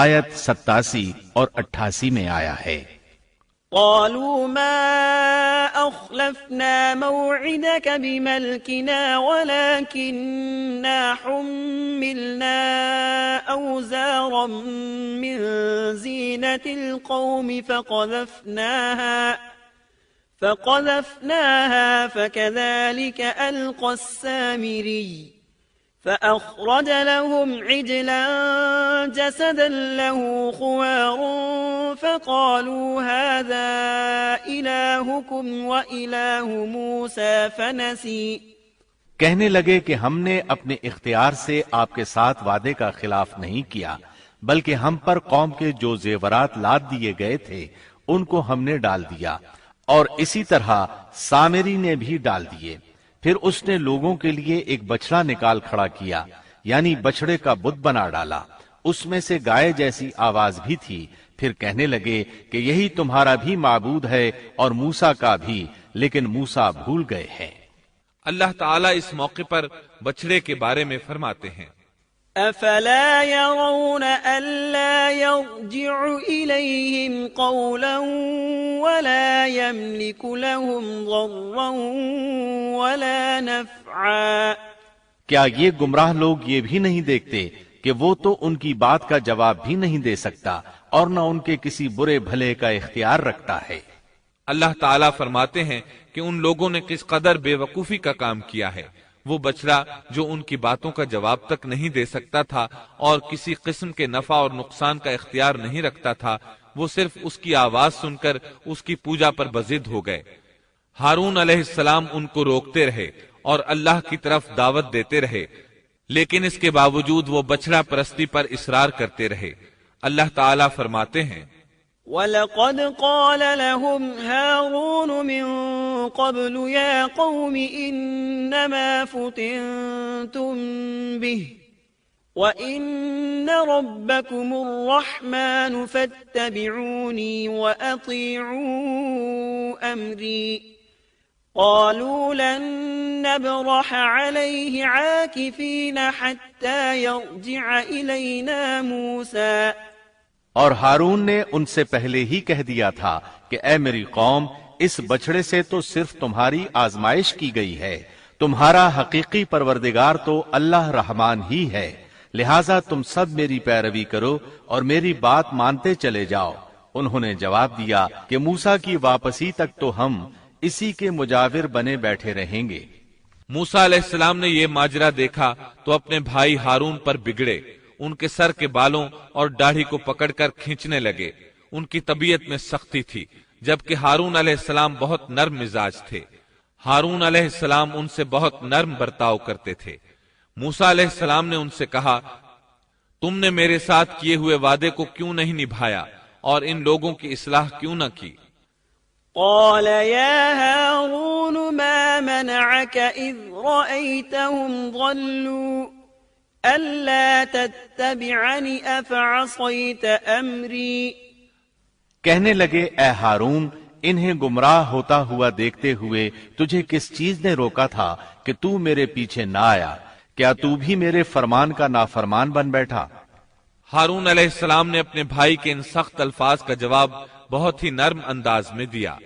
آیت 87 اور 88 میں آیا ہے۔ قالوا ما أخلفنا موعدك بملكنا ولكننا حملنا أوزارا من زينة القوم فقذفناها فكذلك ألقى السامري فأخرج لهم عجلا جسدا له خوار فقالوا هذا إلهكم وإله موسى فنسي۔ کہنے لگے کہ ہم نے اپنے اختیار سے آپ کے ساتھ وعدے کا خلاف نہیں کیا، بلکہ ہم پر قوم کے جو زیورات لاد دیے گئے تھے ان کو ہم نے ڈال دیا، اور اسی طرح سامری نے بھی ڈال دیے۔ پھر اس نے لوگوں کے لیے ایک بچڑا نکال کھڑا کیا، یعنی بچڑے کا بت بنا ڈالا، اس میں سے گائے جیسی آواز بھی تھی۔ پھر کہنے لگے کہ یہی تمہارا بھی معبود ہے اور موسیٰ کا بھی، لیکن موسیٰ بھول گئے ہیں۔ اللہ تعالیٰ اس موقع پر بچڑے کے بارے میں فرماتے ہیں، أفلا يرون ألا يرجع إليهم قولا ولا يملك لهم ضرا ولا نفعا۔ کیا یہ گمراہ لوگ یہ بھی نہیں دیکھتے کہ وہ تو ان کی بات کا جواب بھی نہیں دے سکتا اور نہ ان کے کسی برے بھلے کا اختیار رکھتا ہے۔ اللہ تعالیٰ فرماتے ہیں کہ ان لوگوں نے کس قدر بے وقوفی کا کام کیا ہے۔ وہ بچڑا جو ان کی باتوں کا جواب تک نہیں دے سکتا تھا اور کسی قسم کے نفع اور نقصان کا اختیار نہیں رکھتا تھا، وہ صرف اس کی آواز سن کر اس کی پوجا پر بضد ہو گئے۔ ہارون علیہ السلام ان کو روکتے رہے اور اللہ کی طرف دعوت دیتے رہے، لیکن اس کے باوجود وہ بچڑا پرستی پر اصرار کرتے رہے۔ اللہ تعالیٰ فرماتے ہیں، وَلَقَدْ قَالَ لَهُمْ هَارُونُ مِن قَبْلُ يَا قَوْمِ إِنَّمَا فُتِنْتُمْ بِهِ وَإِنَّ رَبَّكُمُ الرَّحْمَنُ فَاتَّبِعُونِي وَأَطِيعُوا أَمْرِي قَالُوا لَن نَّبْرَحَ عَلَيْهِ عَاكِفِينَ حَتَّى يَرْجِعَ إِلَيْنَا مُوسَىٰ۔ اور ہارون نے ان سے پہلے ہی کہہ دیا تھا کہ اے میری قوم، اس بچڑے سے تو صرف تمہاری آزمائش کی گئی ہے، تمہارا حقیقی پروردگار تو اللہ رحمان ہی ہے، لہٰذا تم سب میری پیروی کرو اور میری بات مانتے چلے جاؤ۔ انہوں نے جواب دیا کہ موسیٰ کی واپسی تک تو ہم اسی کے مجاور بنے بیٹھے رہیں گے۔ موسیٰ علیہ السلام نے یہ ماجرا دیکھا تو اپنے بھائی ہارون پر بگڑے، ان کے سر کے بالوں اور داڑھی کو پکڑ کر کھینچنے لگے۔ ان کی طبیعت میں سختی تھی، جبکہ ہارون علیہ السلام بہت نرم مزاج تھے۔ ہارون علیہ السلام ان سے بہت نرم برتاؤ کرتے تھے۔ موسیٰ علیہ السلام نے ان سے کہا، تم نے میرے ساتھ کیے ہوئے وعدے کو کیوں نہیں نبھایا اور ان لوگوں کی اصلاح کیوں نہ کی؟ قال يا هارون ما منعك إذ رأيتهم ضلوا ألا تتبعني أفعصيت أمري۔ کہنے لگے، اے ہارون، انہیں گمراہ ہوتا ہوا دیکھتے ہوئے تجھے کس چیز نے روکا تھا کہ تو میرے پیچھے نہ آیا؟ کیا تو بھی میرے فرمان کا نافرمان بن بیٹھا؟ ہارون علیہ السلام نے اپنے بھائی کے ان سخت الفاظ کا جواب بہت ہی نرم انداز میں دیا۔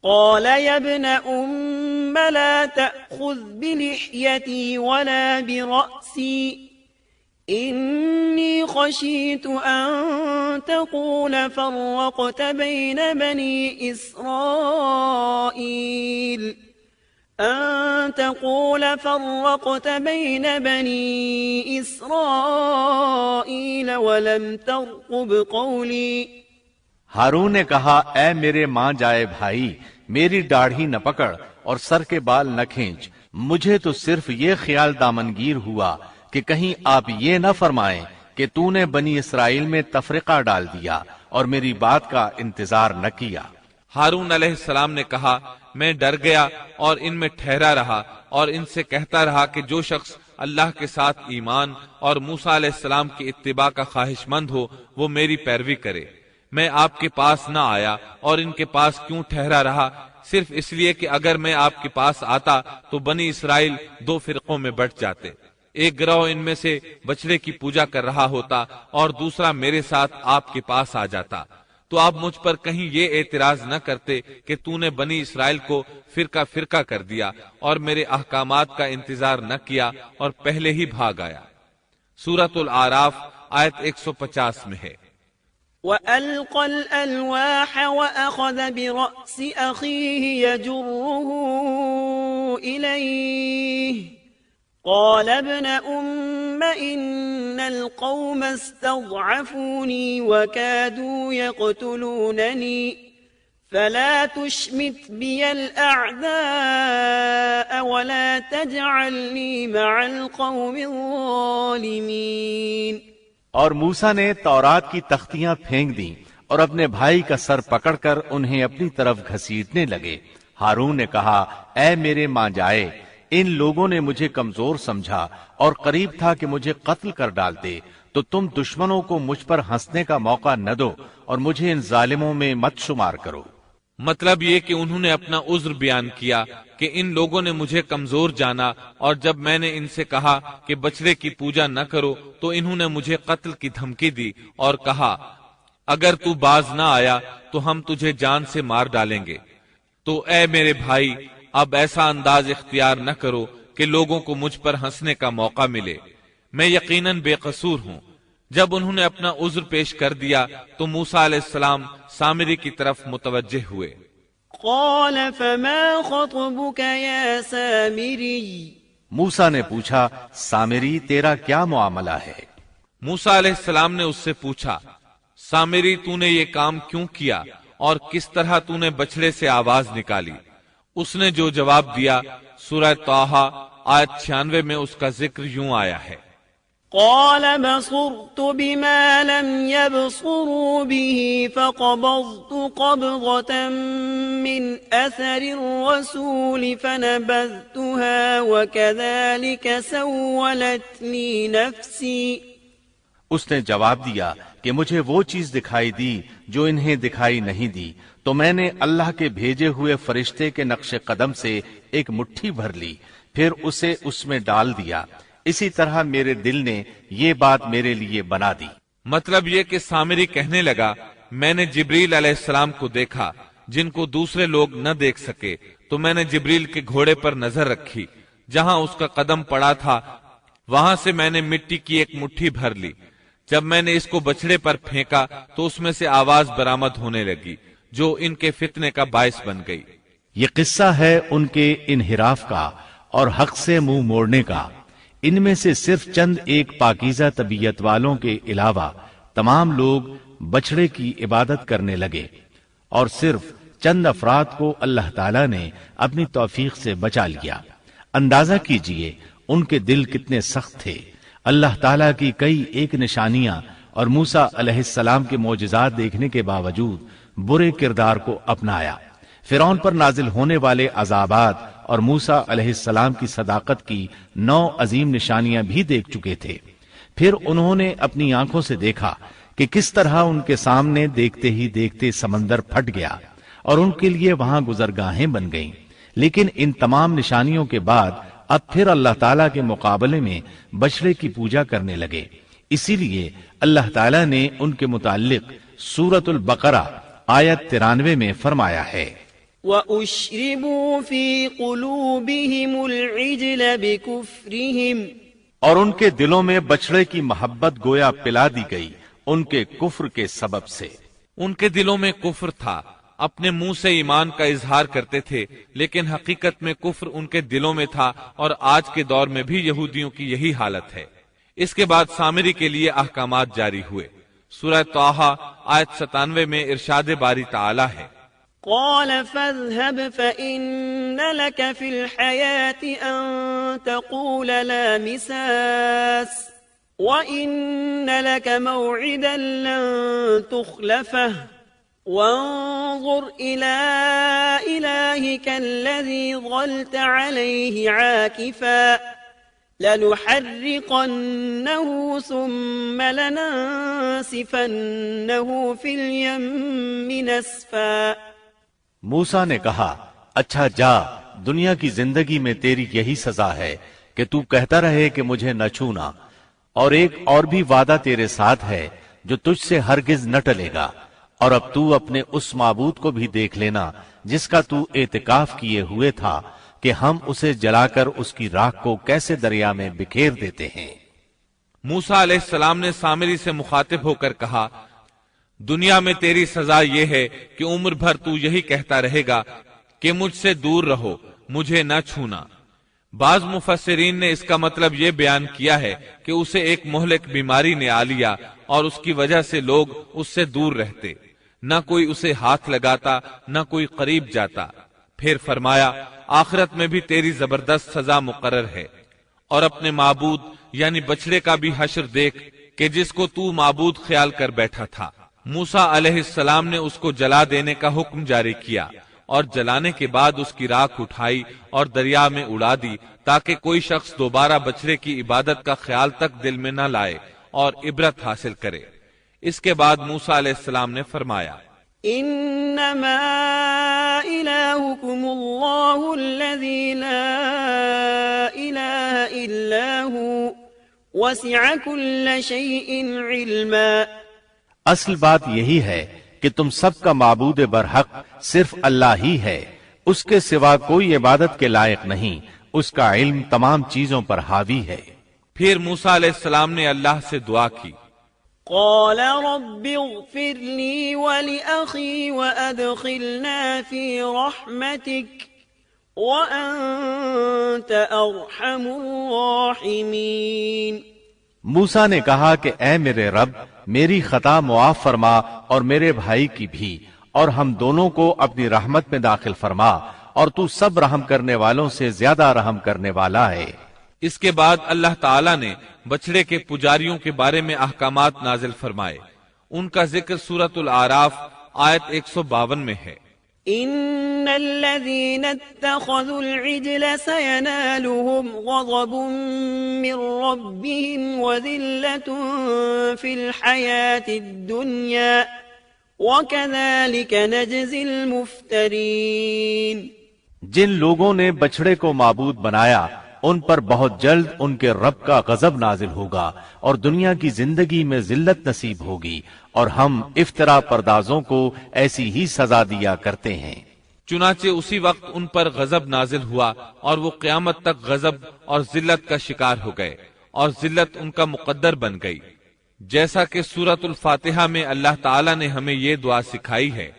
قال يا ابن أم لا تأخذ بلحيتي ولا برأسي إني خشيت أن تقول فرقت بين بني إسرائيل ولم ترقب قولي۔ ہارون نے کہا، اے میرے ماں جائے بھائی، میری داڑھی نہ پکڑ اور سر کے بال نہ کھینچ، مجھے تو صرف یہ خیال دامنگیر ہوا کہ کہیں آپ یہ نہ فرمائیں کہ تو نے بنی اسرائیل میں تفرقہ ڈال دیا اور میری بات کا انتظار نہ کیا۔ ہارون علیہ السلام نے کہا، میں ڈر گیا اور ان میں ٹھہرا رہا اور ان سے کہتا رہا کہ جو شخص اللہ کے ساتھ ایمان اور موسیٰ علیہ السلام کی اتباع کا خواہش مند ہو وہ میری پیروی کرے۔ میں آپ کے پاس نہ آیا اور ان کے پاس کیوں ٹھہرا رہا؟ صرف اس لیے کہ اگر میں آپ کے پاس آتا تو بنی اسرائیل دو فرقوں میں بٹ جاتے، ایک گروہ ان میں سے بچڑے کی پوجا کر رہا ہوتا اور دوسرا میرے ساتھ آپ کے پاس آ جاتا۔ تو آپ مجھ پر کہیں یہ اعتراض نہ کرتے کہ تو نے بنی اسرائیل کو فرقہ فرقہ کر دیا اور میرے احکامات کا انتظار نہ کیا اور پہلے ہی بھاگ آیا۔ سورۃ الاعراف آیت 150 میں ہے۔ وَأَلْقَى الْأَلْوَاحَ وَأَخَذَ بِرَأْسِ أَخِيهِ يَجُرُّهُ إِلَيْهِ قال ابن إن القوم استضعفوني وكادوا يقتلونني فلا تشمت بي الأعداء ولا تجعلني مع القوم الظالمين۔ اور موسیٰ نے تورات کی تختیاں پھینک دیں اور اپنے بھائی کا سر پکڑ کر انہیں اپنی طرف گھسیٹنے لگے۔ ہارون نے کہا، اے میرے ماں جائے، ان لوگوں نے مجھے کمزور سمجھا اور قریب تھا کہ مجھے قتل کر ڈالتے، تو تم دشمنوں کو مجھ پر ہنسنے کا موقع نہ دو اور مجھے ان ظالموں میں مت شمار کرو۔ مطلب یہ کہ انہوں نے اپنا عذر بیان کیا کہ ان لوگوں نے مجھے کمزور جانا، اور جب میں نے ان سے کہا کہ بچڑے کی پوجا نہ کرو تو انہوں نے مجھے قتل کی دھمکی دی اور کہا اگر تو باز نہ آیا تو ہم تجھے جان سے مار ڈالیں گے۔ تو اے میرے بھائی، اب ایسا انداز اختیار نہ کرو کہ لوگوں کو مجھ پر ہنسنے کا موقع ملے، میں یقیناً بے قصور ہوں۔ جب انہوں نے اپنا عذر پیش کر دیا تو موسیٰ علیہ السلام سامری کی طرف متوجہ ہوئے۔ قال فما خطبك يا سامری، موسیٰ نے پوچھا، سامری تیرا کیا معاملہ ہے؟ موسیٰ علیہ السلام نے اس سے پوچھا، سامری تو نے یہ کام کیوں کیا اور کس طرح تو نے بچڑے سے آواز نکالی؟ اس نے جو جواب دیا سورہ طٰہٰ آیت 96 میں اس کا ذکر یوں آیا ہے، قال بصرت بما لم يبصروا به فقبضت قبضة من أثر الرسول فنبذتها وكذلك سولت لي نفسي۔ اس نے جواب دیا کہ مجھے وہ چیز دکھائی دی جو انہیں دکھائی نہیں دی، تو میں نے اللہ کے بھیجے ہوئے فرشتے کے نقش قدم سے ایک مٹھی بھر لی، پھر اسے اس میں ڈال دیا، اسی طرح میرے دل نے یہ بات میرے لیے بنا دی۔ مطلب یہ کہ سامری کہنے لگا، میں نے جبریل علیہ السلام کو دیکھا جن کو دوسرے لوگ نہ دیکھ سکے، تو میں نے جبریل کے گھوڑے پر نظر رکھی، جہاں اس کا قدم پڑا تھا وہاں سے میں نے مٹی کی ایک مٹھی بھر لی۔ جب میں نے اس کو بچڑے پر پھینکا تو اس میں سے آواز برآمد ہونے لگی جو ان کے فتنے کا باعث بن گئی۔ یہ قصہ ہے ان کے انحراف کا اور حق سے منہ موڑنے کا۔ ان میں سے صرف چند ایک پاکیزہ طبیعت والوں کے علاوہ تمام لوگ بچڑے کی عبادت کرنے لگے، اور صرف چند افراد کو اللہ تعالیٰ نے اپنی توفیق سے بچا لیا۔ اندازہ کیجئے ان کے دل کتنے سخت تھے۔ اللہ تعالیٰ کی کئی ایک نشانیاں اور موسیٰ علیہ السلام کے معجزات دیکھنے کے باوجود برے کردار کو اپنایا۔ فرعون پر نازل ہونے والے عذابات اور موسیٰ علیہ السلام کی صداقت کی 9 عظیم نشانیاں بھی دیکھ چکے تھے۔ پھر انہوں نے اپنی آنکھوں سے دیکھا کہ کس طرح ان کے سامنے دیکھتے ہی دیکھتے سمندر پھٹ گیا اور ان کے لیے وہاں گزرگاہیں بن گئیں۔ لیکن ان تمام نشانیوں کے بعد اب پھر اللہ تعالیٰ کے مقابلے میں بچڑے کی پوجا کرنے لگے۔ اسی لیے اللہ تعالیٰ نے ان کے متعلق سورۃ البقرہ آیت 93 میں فرمایا ہے، وَأُشْرِبُوا فِي قُلُوبِهِمُ الْعِجْلَ بِكُفْرِهِمْ، اور ان کے دلوں میں بچڑے کی محبت گویا پلا دی گئی ان کے کفر کے سبب سے۔ ان کے دلوں میں کفر تھا، اپنے منہ سے ایمان کا اظہار کرتے تھے، لیکن حقیقت میں کفر ان کے دلوں میں تھا، اور آج کے دور میں بھی یہودیوں کی یہی حالت ہے۔ اس کے بعد سامری کے لیے احکامات جاری ہوئے۔ سورہ طٰہٰ آیت 97 میں ارشاد باری تعالی ہے، قال فاذهب فإن لك في الحياة أن تقول لا مساس وإن لك موعدا لن تخلفه وانظر إلى إلهك الذي ظلت عليه عاكفا لنحرقنه ثم لننسفنه في اليم نسفا۔ موسیٰ نے کہا، اچھا جا، دنیا کی زندگی میں تیری یہی سزا ہے کہ تو کہتا رہے کہ مجھے نہ چھونا، اور ایک اور بھی وعدہ تیرے ساتھ ہے جو تجھ سے ہرگز نہ ٹلے گا، اور اب تو اپنے اس معبود کو بھی دیکھ لینا جس کا تو اعتکاف کیے ہوئے تھا کہ ہم اسے جلا کر اس کی راکھ کو کیسے دریا میں بکھیر دیتے ہیں۔ موسیٰ علیہ السلام نے سامری سے مخاطب ہو کر کہا، دنیا میں تیری سزا یہ ہے کہ عمر بھر تو یہی کہتا رہے گا کہ مجھ سے دور رہو، مجھے نہ چھونا۔ بعض مفسرین نے اس کا مطلب یہ بیان کیا ہے کہ اسے ایک مہلک بیماری نے آ لیا اور اس کی وجہ سے لوگ اس سے دور رہتے، نہ کوئی اسے ہاتھ لگاتا نہ کوئی قریب جاتا۔ پھر فرمایا، آخرت میں بھی تیری زبردست سزا مقرر ہے، اور اپنے معبود یعنی بچڑے کا بھی حشر دیکھ کہ جس کو تو معبود خیال کر بیٹھا تھا۔ موسیٰ علیہ السلام نے اس کو جلا دینے کا حکم جاری کیا، اور جلانے کے بعد اس کی راکھ اٹھائی اور دریا میں اڑا دی تاکہ کوئی شخص دوبارہ بچڑے کی عبادت کا خیال تک دل میں نہ لائے اور عبرت حاصل کرے۔ اس کے بعد موسیٰ علیہ السلام نے فرمایا، انما الہکم اللہ الذی لا الہ الا ہوا وسع کل شیء علما۔ اصل بات یہی ہے کہ تم سب کا معبود برحق صرف اللہ ہی ہے، اس کے سوا کوئی عبادت کے لائق نہیں، اس کا علم تمام چیزوں پر حاوی ہے۔ پھر موسیٰ علیہ السلام نے اللہ سے دعا کی، قال رب اغفر لي ولأخي وأدخلنا في رحمتك وأنت أرحم الراحمين۔ موسیٰ نے کہا کہ اے میرے رب، میری خطا معاف فرما اور میرے بھائی کی بھی، اور ہم دونوں کو اپنی رحمت میں داخل فرما، اور تو سب رحم کرنے والوں سے زیادہ رحم کرنے والا ہے۔ اس کے بعد اللہ تعالیٰ نے بچڑے کے پجاریوں کے بارے میں احکامات نازل فرمائے۔ ان کا ذکر سورۃ الاعراف آیت 152 میں ہے۔ ان الذين اتخذوا العجل سينالهم غضب من ربهم وذلة في الحياة الدنيا وكذلك نجزي المفترين۔ جن لوگوں نے بچڑے کو معبود بنایا ان پر بہت جلد ان کے رب کا غضب نازل ہوگا اور دنیا کی زندگی میں ذلت نصیب ہوگی، اور ہم افترا پردازوں کو ایسی ہی سزا دیا کرتے ہیں۔ چنانچہ اسی وقت ان پر غضب نازل ہوا اور وہ قیامت تک غضب اور ذلت کا شکار ہو گئے، اور ذلت ان کا مقدر بن گئی، جیسا کہ سورۃ الفاتحہ میں اللہ تعالیٰ نے ہمیں یہ دعا سکھائی ہے۔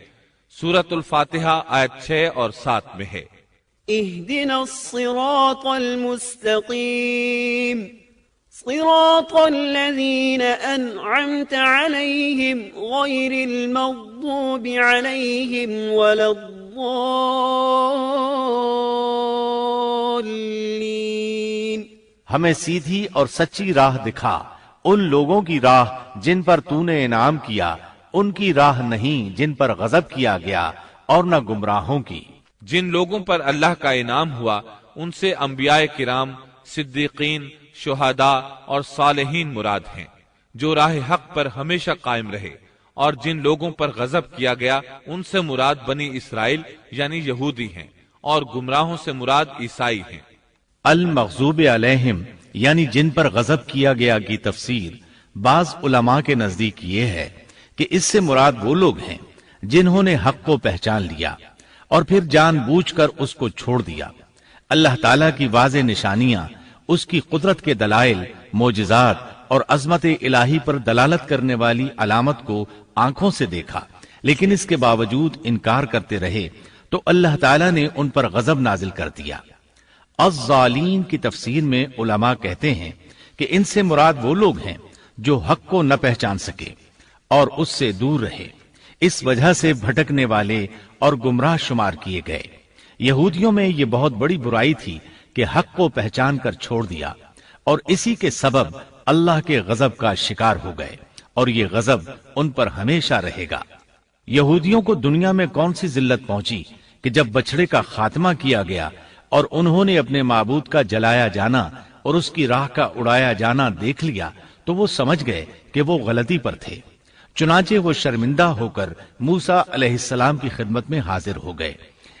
سورۃ الفاتحہ آیت 6 اور 7 میں ہے، اهدنا الصراط المستقيم صراط الذين أنعمت عليهم غير المغضوب عليهم ولا الضالين۔ ہمیں سیدھی اور سچی راہ دکھا، ان لوگوں کی راہ جن پر تو نے انعام کیا، ان کی راہ نہیں جن پر غضب کیا گیا، اور نہ گمراہوں کی۔ جن لوگوں پر اللہ کا انعام ہوا ان سے انبیاء کرام، صدیقین، شہداء اور صالحین مراد ہیں، جو راہ حق پر ہمیشہ قائم رہے، اور جن لوگوں پر غضب کیا گیا ان سے مراد بنی اسرائیل یعنی یہودی ہیں، اور گمراہوں سے مراد عیسائی ہیں۔ المغضوب علیہم یعنی جن پر غضب کیا گیا کی تفسیر بعض علماء کے نزدیک یہ ہے کہ اس سے مراد وہ لوگ ہیں جنہوں نے حق کو پہچان لیا اور پھر جان بوجھ کر اس کو چھوڑ دیا۔ اللہ تعالیٰ کی واضح نشانیاں، اس کی قدرت کے دلائل، معجزات اور عظمت الہی پر دلالت کرنے والی علامت کو آنکھوں سے دیکھا، لیکن اس کے باوجود انکار کرتے رہے تو اللہ تعالیٰ نے ان پر غضب نازل کر دیا۔ الظالین کی تفسیر میں علماء کہتے ہیں کہ ان سے مراد وہ لوگ ہیں جو حق کو نہ پہچان سکے اور اس سے دور رہے، اس وجہ سے بھٹکنے والے اور گمراہ شمار کیے گئے۔ یہودیوں میں یہ بہت بڑی برائی تھی کہ حق کو پہچان کر چھوڑ دیا، اور اسی کے سبب اللہ کے غضب کا شکار ہو گئے، اور یہ غضب ان پر ہمیشہ رہے گا۔ یہودیوں کو دنیا میں کون سی ذلت پہنچی کہ جب بچڑے کا خاتمہ کیا گیا اور انہوں نے اپنے معبود کا جلایا جانا اور اس کی راہ کا اڑایا جانا دیکھ لیا تو وہ سمجھ گئے کہ وہ غلطی پر تھے۔ چنانچہ وہ شرمندہ ہو کر موسیٰ علیہ السلام کی خدمت میں حاضر ہو گئے،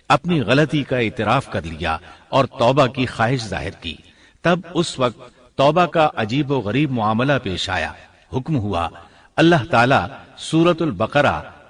اپنی غلطی کا اعتراف کر لیا اور توبہ کی خواہش ظاہر کی۔ تب اس وقت توبہ کا عجیب و غریب معاملہ پیش آیا۔ حکم ہوا، اللہ تعالیٰ سورۃ البقرہ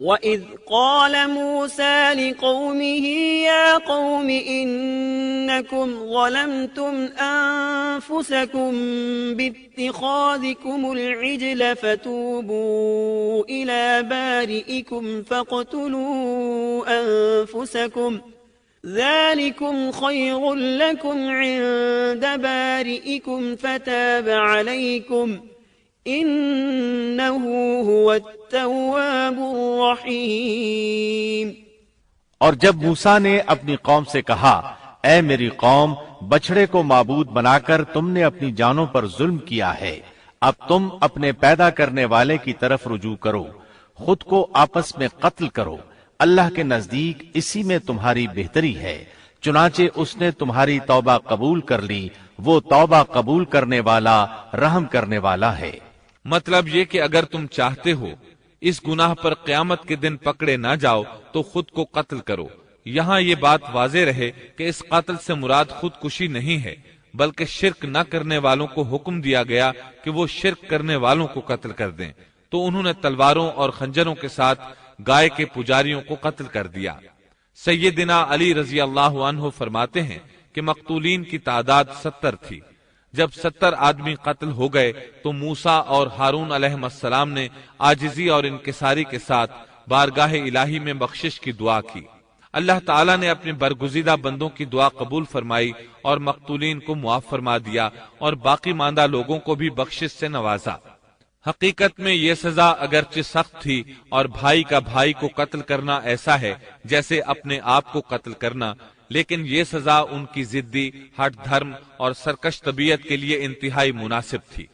وَإِذْ قَالَ مُوسَى لِقَوْمِهِ يَا قَوْمِ إِنَّكُمْ ظَلَمْتُمْ أَنفُسَكُمْ بِاتِّخَاذِكُمُ الْعِجْلَ فَتُوبُوا إِلَى بَارِئِكُمْ فَاقْتُلُوا أَنفُسَكُمْ ذَلِكُمْ خَيْرٌ لَكُمْ عِندَ بَارِئِكُمْ فَتَابَ عَلَيْكُمْ انہو هو التواب الرحیم۔ اور جب موسیٰ نے اپنی قوم سے کہا، اے میری قوم، بچڑے کو معبود بنا کر تم نے اپنی جانوں پر ظلم کیا ہے، اب تم اپنے پیدا کرنے والے کی طرف رجوع کرو، خود کو آپس میں قتل کرو، اللہ کے نزدیک اسی میں تمہاری بہتری ہے، چنانچہ اس نے تمہاری توبہ قبول کر لی، وہ توبہ قبول کرنے والا رحم کرنے والا ہے۔ مطلب یہ کہ اگر تم چاہتے ہو اس گناہ پر قیامت کے دن پکڑے نہ جاؤ تو خود کو قتل کرو۔ یہاں یہ بات واضح رہے کہ اس قتل سے مراد خودکشی نہیں ہے، بلکہ شرک نہ کرنے والوں کو حکم دیا گیا کہ وہ شرک کرنے والوں کو قتل کر دیں، تو انہوں نے تلواروں اور خنجروں کے ساتھ گائے کے پجاریوں کو قتل کر دیا۔ سیدنا علی رضی اللہ عنہ فرماتے ہیں کہ مقتولین کی تعداد 70 تھی۔ جب 70 آدمی قتل ہو گئے تو موسیٰ اور ہارون علیہ السلام نے عاجزی اور انکساری کے ساتھ بارگاہ الہی میں بخشش کی دعا کی۔ اللہ تعالیٰ نے اپنے برگزیدہ بندوں کی دعا قبول فرمائی اور مقتولین کو معاف فرما دیا اور باقی ماندہ لوگوں کو بھی بخشش سے نوازا۔ حقیقت میں یہ سزا اگرچہ سخت تھی اور بھائی کا بھائی کو قتل کرنا ایسا ہے جیسے اپنے آپ کو قتل کرنا، لیکن یہ سزا ان کی ضدی، ہٹ دھرم اور سرکش طبیعت کے لیے انتہائی مناسب تھی،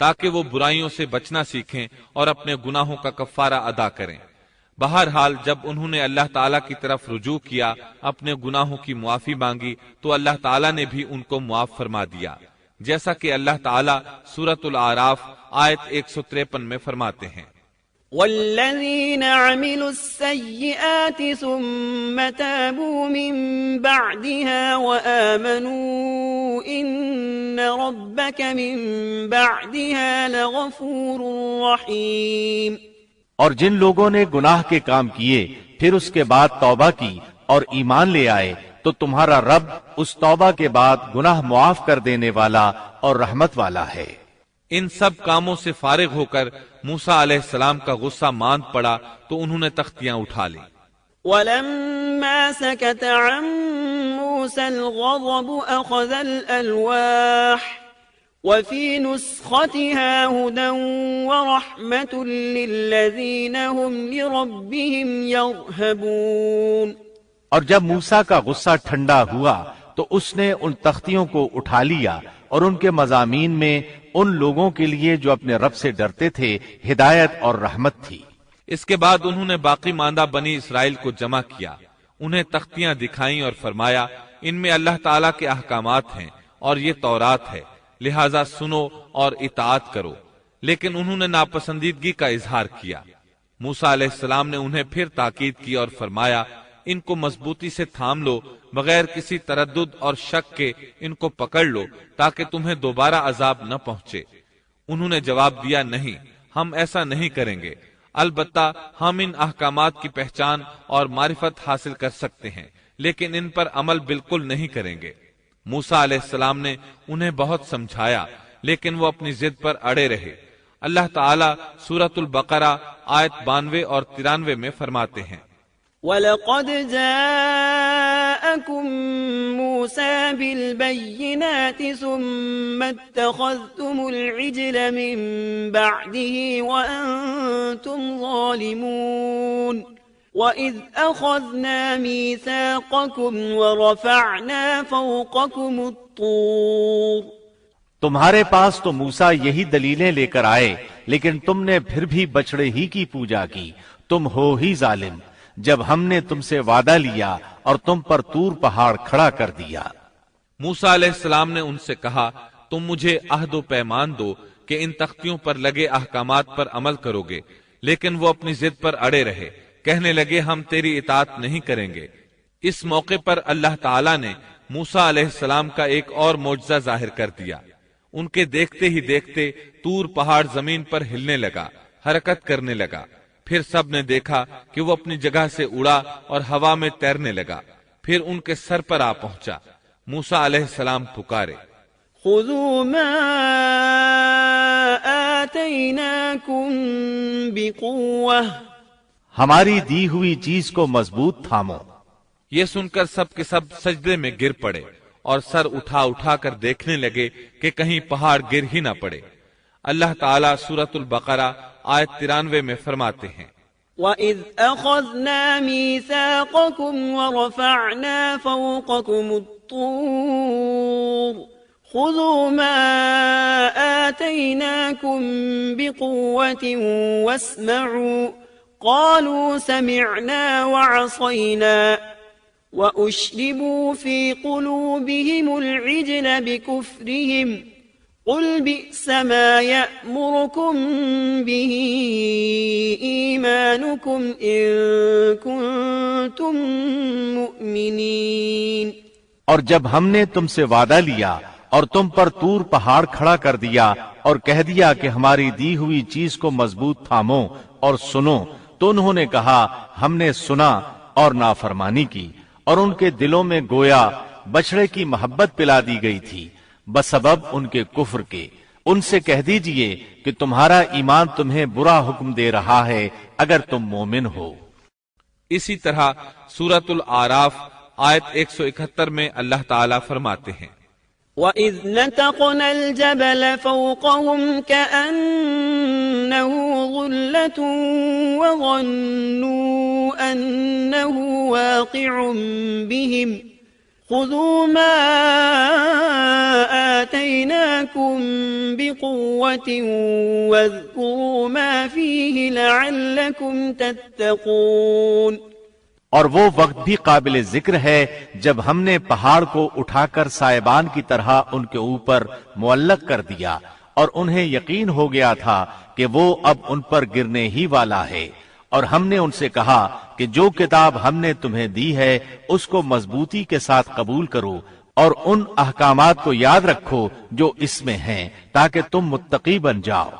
تاکہ وہ برائیوں سے بچنا سیکھیں اور اپنے گناہوں کا کفارہ ادا کریں۔ بہرحال جب انہوں نے اللہ تعالیٰ کی طرف رجوع کیا، اپنے گناہوں کی معافی مانگی، تو اللہ تعالیٰ نے بھی ان کو معاف فرما دیا، جیسا کہ اللہ تعالیٰ سورۃ الاعراف آیت 153 میں فرماتے ہیں، والذین عملوا السیئات ثم تابوا من بعدها وآمنوا ان ربک من بعدها لغفور رحیم۔ اور جن لوگوں نے گناہ کے کام کیے پھر اس کے بعد توبہ کی اور ایمان لے آئے تو تمہارا رب اس توبہ کے بعد گناہ معاف کر دینے والا اور رحمت والا ہے۔ ان سب کاموں سے فارغ ہو کر موسیٰ علیہ السلام کا غصہ ماند پڑا تو انہوں نے تختیاں اٹھا لی۔ وَلَمَّا سَكَتَ عَن مُوسَى الْغَضَبُ أَخَذَ الْأَلْوَاحَ وَفِي نُسْخَتِهَا هُدًى وَرَحْمَةٌ لِّلَّذِينَ هُمْ لِرَبِّهِمْ يَرْهَبُونَ۔ اور جب موسیٰ کا غصہ ٹھنڈا ہوا تو اس نے ان تختیوں کو اٹھا لیا اور ان کے مضامین میں ان لوگوں کے لیے جو اپنے رب سے ڈرتے تھے ہدایت اور رحمت تھی۔ اس کے بعد انہوں نے باقی ماندہ بنی اسرائیل کو جمع کیا، انہیں تختیاں دکھائیں اور فرمایا ان میں اللہ تعالیٰ کے احکامات ہیں اور یہ تورات ہے، لہٰذا سنو اور اطاعت کرو، لیکن انہوں نے ناپسندیدگی کا اظہار کیا۔ موسیٰ علیہ السلام نے انہیں پھر تاکید کی اور فرمایا ان کو مضبوطی سے تھام لو، بغیر کسی تردد اور شک کے ان کو پکڑ لو تاکہ تمہیں دوبارہ عذاب نہ پہنچے۔ انہوں نے جواب دیا نہیں، ہم ایسا نہیں کریں گے، البتہ ہم ان احکامات کی پہچان اور معرفت حاصل کر سکتے ہیں، لیکن ان پر عمل بالکل نہیں کریں گے۔ موسیٰ علیہ السلام نے انہیں بہت سمجھایا لیکن وہ اپنی ضد پر اڑے رہے۔ اللہ تعالیٰ سورۃ البقرہ آیت 92 اور 93 میں فرماتے ہیں، وَلَقَدْ جَاءَكُم مُوسَى بِالْبَيِّنَاتِ ثُمَّ اتَّخَذْتُمُ الْعِجْلَ مِن بَعْدِهِ وَأَنتُمْ ظَالِمُونَ وَإِذْ أَخَذْنَا مِيثَاقَكُمْ وَرَفَعْنَا فَوْقَكُمُ الطُّورَ۔ تمہارے پاس تو موسیٰ یہی دلیلیں لے کر آئے لیکن تم نے پھر بھی بچڑے ہی کی پوجا کی، تم ہو ہی ظالم، جب ہم نے تم سے وعدہ لیا اور تم پر طور پہاڑ کھڑا کر دیا۔ موسیٰ علیہ السلام نے ان سے کہا تم مجھے عہد و پیمان دو کہ ان تختیوں پر لگے احکامات پر عمل کرو گے، لیکن وہ اپنی ضد پر اڑے رہے، کہنے لگے ہم تیری اطاعت نہیں کریں گے۔ اس موقع پر اللہ تعالیٰ نے موسیٰ علیہ السلام کا ایک اور معجزہ ظاہر کر دیا۔ ان کے دیکھتے ہی دیکھتے طور پہاڑ زمین پر ہلنے لگا، حرکت کرنے لگا۔ پھر سب نے دیکھا کہ وہ اپنی جگہ سے اڑا اور ہوا میں تیرنے لگا، پھر ان کے سر پر آ پہنچا۔ موسیٰ علیہ السلام پکارے، خذوا ما آتیناکم بقوة، ہماری دی ہوئی چیز کو مضبوط تھامو۔ یہ سن کر سب کے سب سجدے میں گر پڑے اور سر اٹھا اٹھا کر دیکھنے لگے کہ کہیں پہاڑ گر ہی نہ پڑے۔ اللہ تعالیٰ سورۃ البقرہ آیت 93 میں فرماتے ہیں، وَإِذْ أَخَذْنَا مِيثَاقَكُمْ وَرَفَعْنَا فَوْقَكُمُ الطُّورَ خُذُوا مَا آتَيْنَاكُمْ بِقُوَّةٍ وَاسْمَعُوا قَالُوا سَمِعْنَا وَعَصَيْنَا وَأُشْرِبُوا فِي قُلُوبِهِمُ الْعِجْلَ بِكُفْرِهِمْ قُلْ بِئْسَ مَا يَأْمُرُكُمْ بِهِ إِيمَانُكُمْ إِن كُنتُم مُؤْمِنِينَ۔ اور جب ہم نے تم سے وعدہ لیا اور تم پر طور پہاڑ کھڑا کر دیا اور کہہ دیا کہ ہماری دی ہوئی چیز کو مضبوط تھامو اور سنو، تو انہوں نے کہا ہم نے سنا اور نافرمانی کی، اور ان کے دلوں میں گویا بچڑے کی محبت پلا دی گئی تھی بسبب ان کے کفر کے۔ ان سے کہہ دیجئے کہ تمہارا ایمان تمہیں برا حکم دے رہا ہے اگر تم مومن ہو۔ اسی طرح سورۃ الاعراف آیت 171 میں اللہ تعالیٰ فرماتے ہیں، وَإِذْ نَتَقْنَا الْجَبَلَ فَوْقَهُمْ كَأَنَّهُ ظُلَّةٌ وَظَنُّوا أَنَّهُ وَاقِعٌ بِهِمْ خُذُوا مَا آتَيْنَاكُمْ بِقُوَّةٍ وَاذْكُرُوا مَا فِيهِ لَعَلَّكُمْ تَتَّقُونَ۔ اور وہ وقت بھی قابل ذکر ہے جب ہم نے پہاڑ کو اٹھا کر سائبان کی طرح ان کے اوپر معلق کر دیا، اور انہیں یقین ہو گیا تھا کہ وہ اب ان پر گرنے ہی والا ہے۔ اور ہم نے ان سے کہا کہ جو کتاب ہم نے تمہیں دی ہے اس کو مضبوطی کے ساتھ قبول کرو اور ان احکامات کو یاد رکھو جو اس میں ہیں، تاکہ تم متقی بن جاؤ۔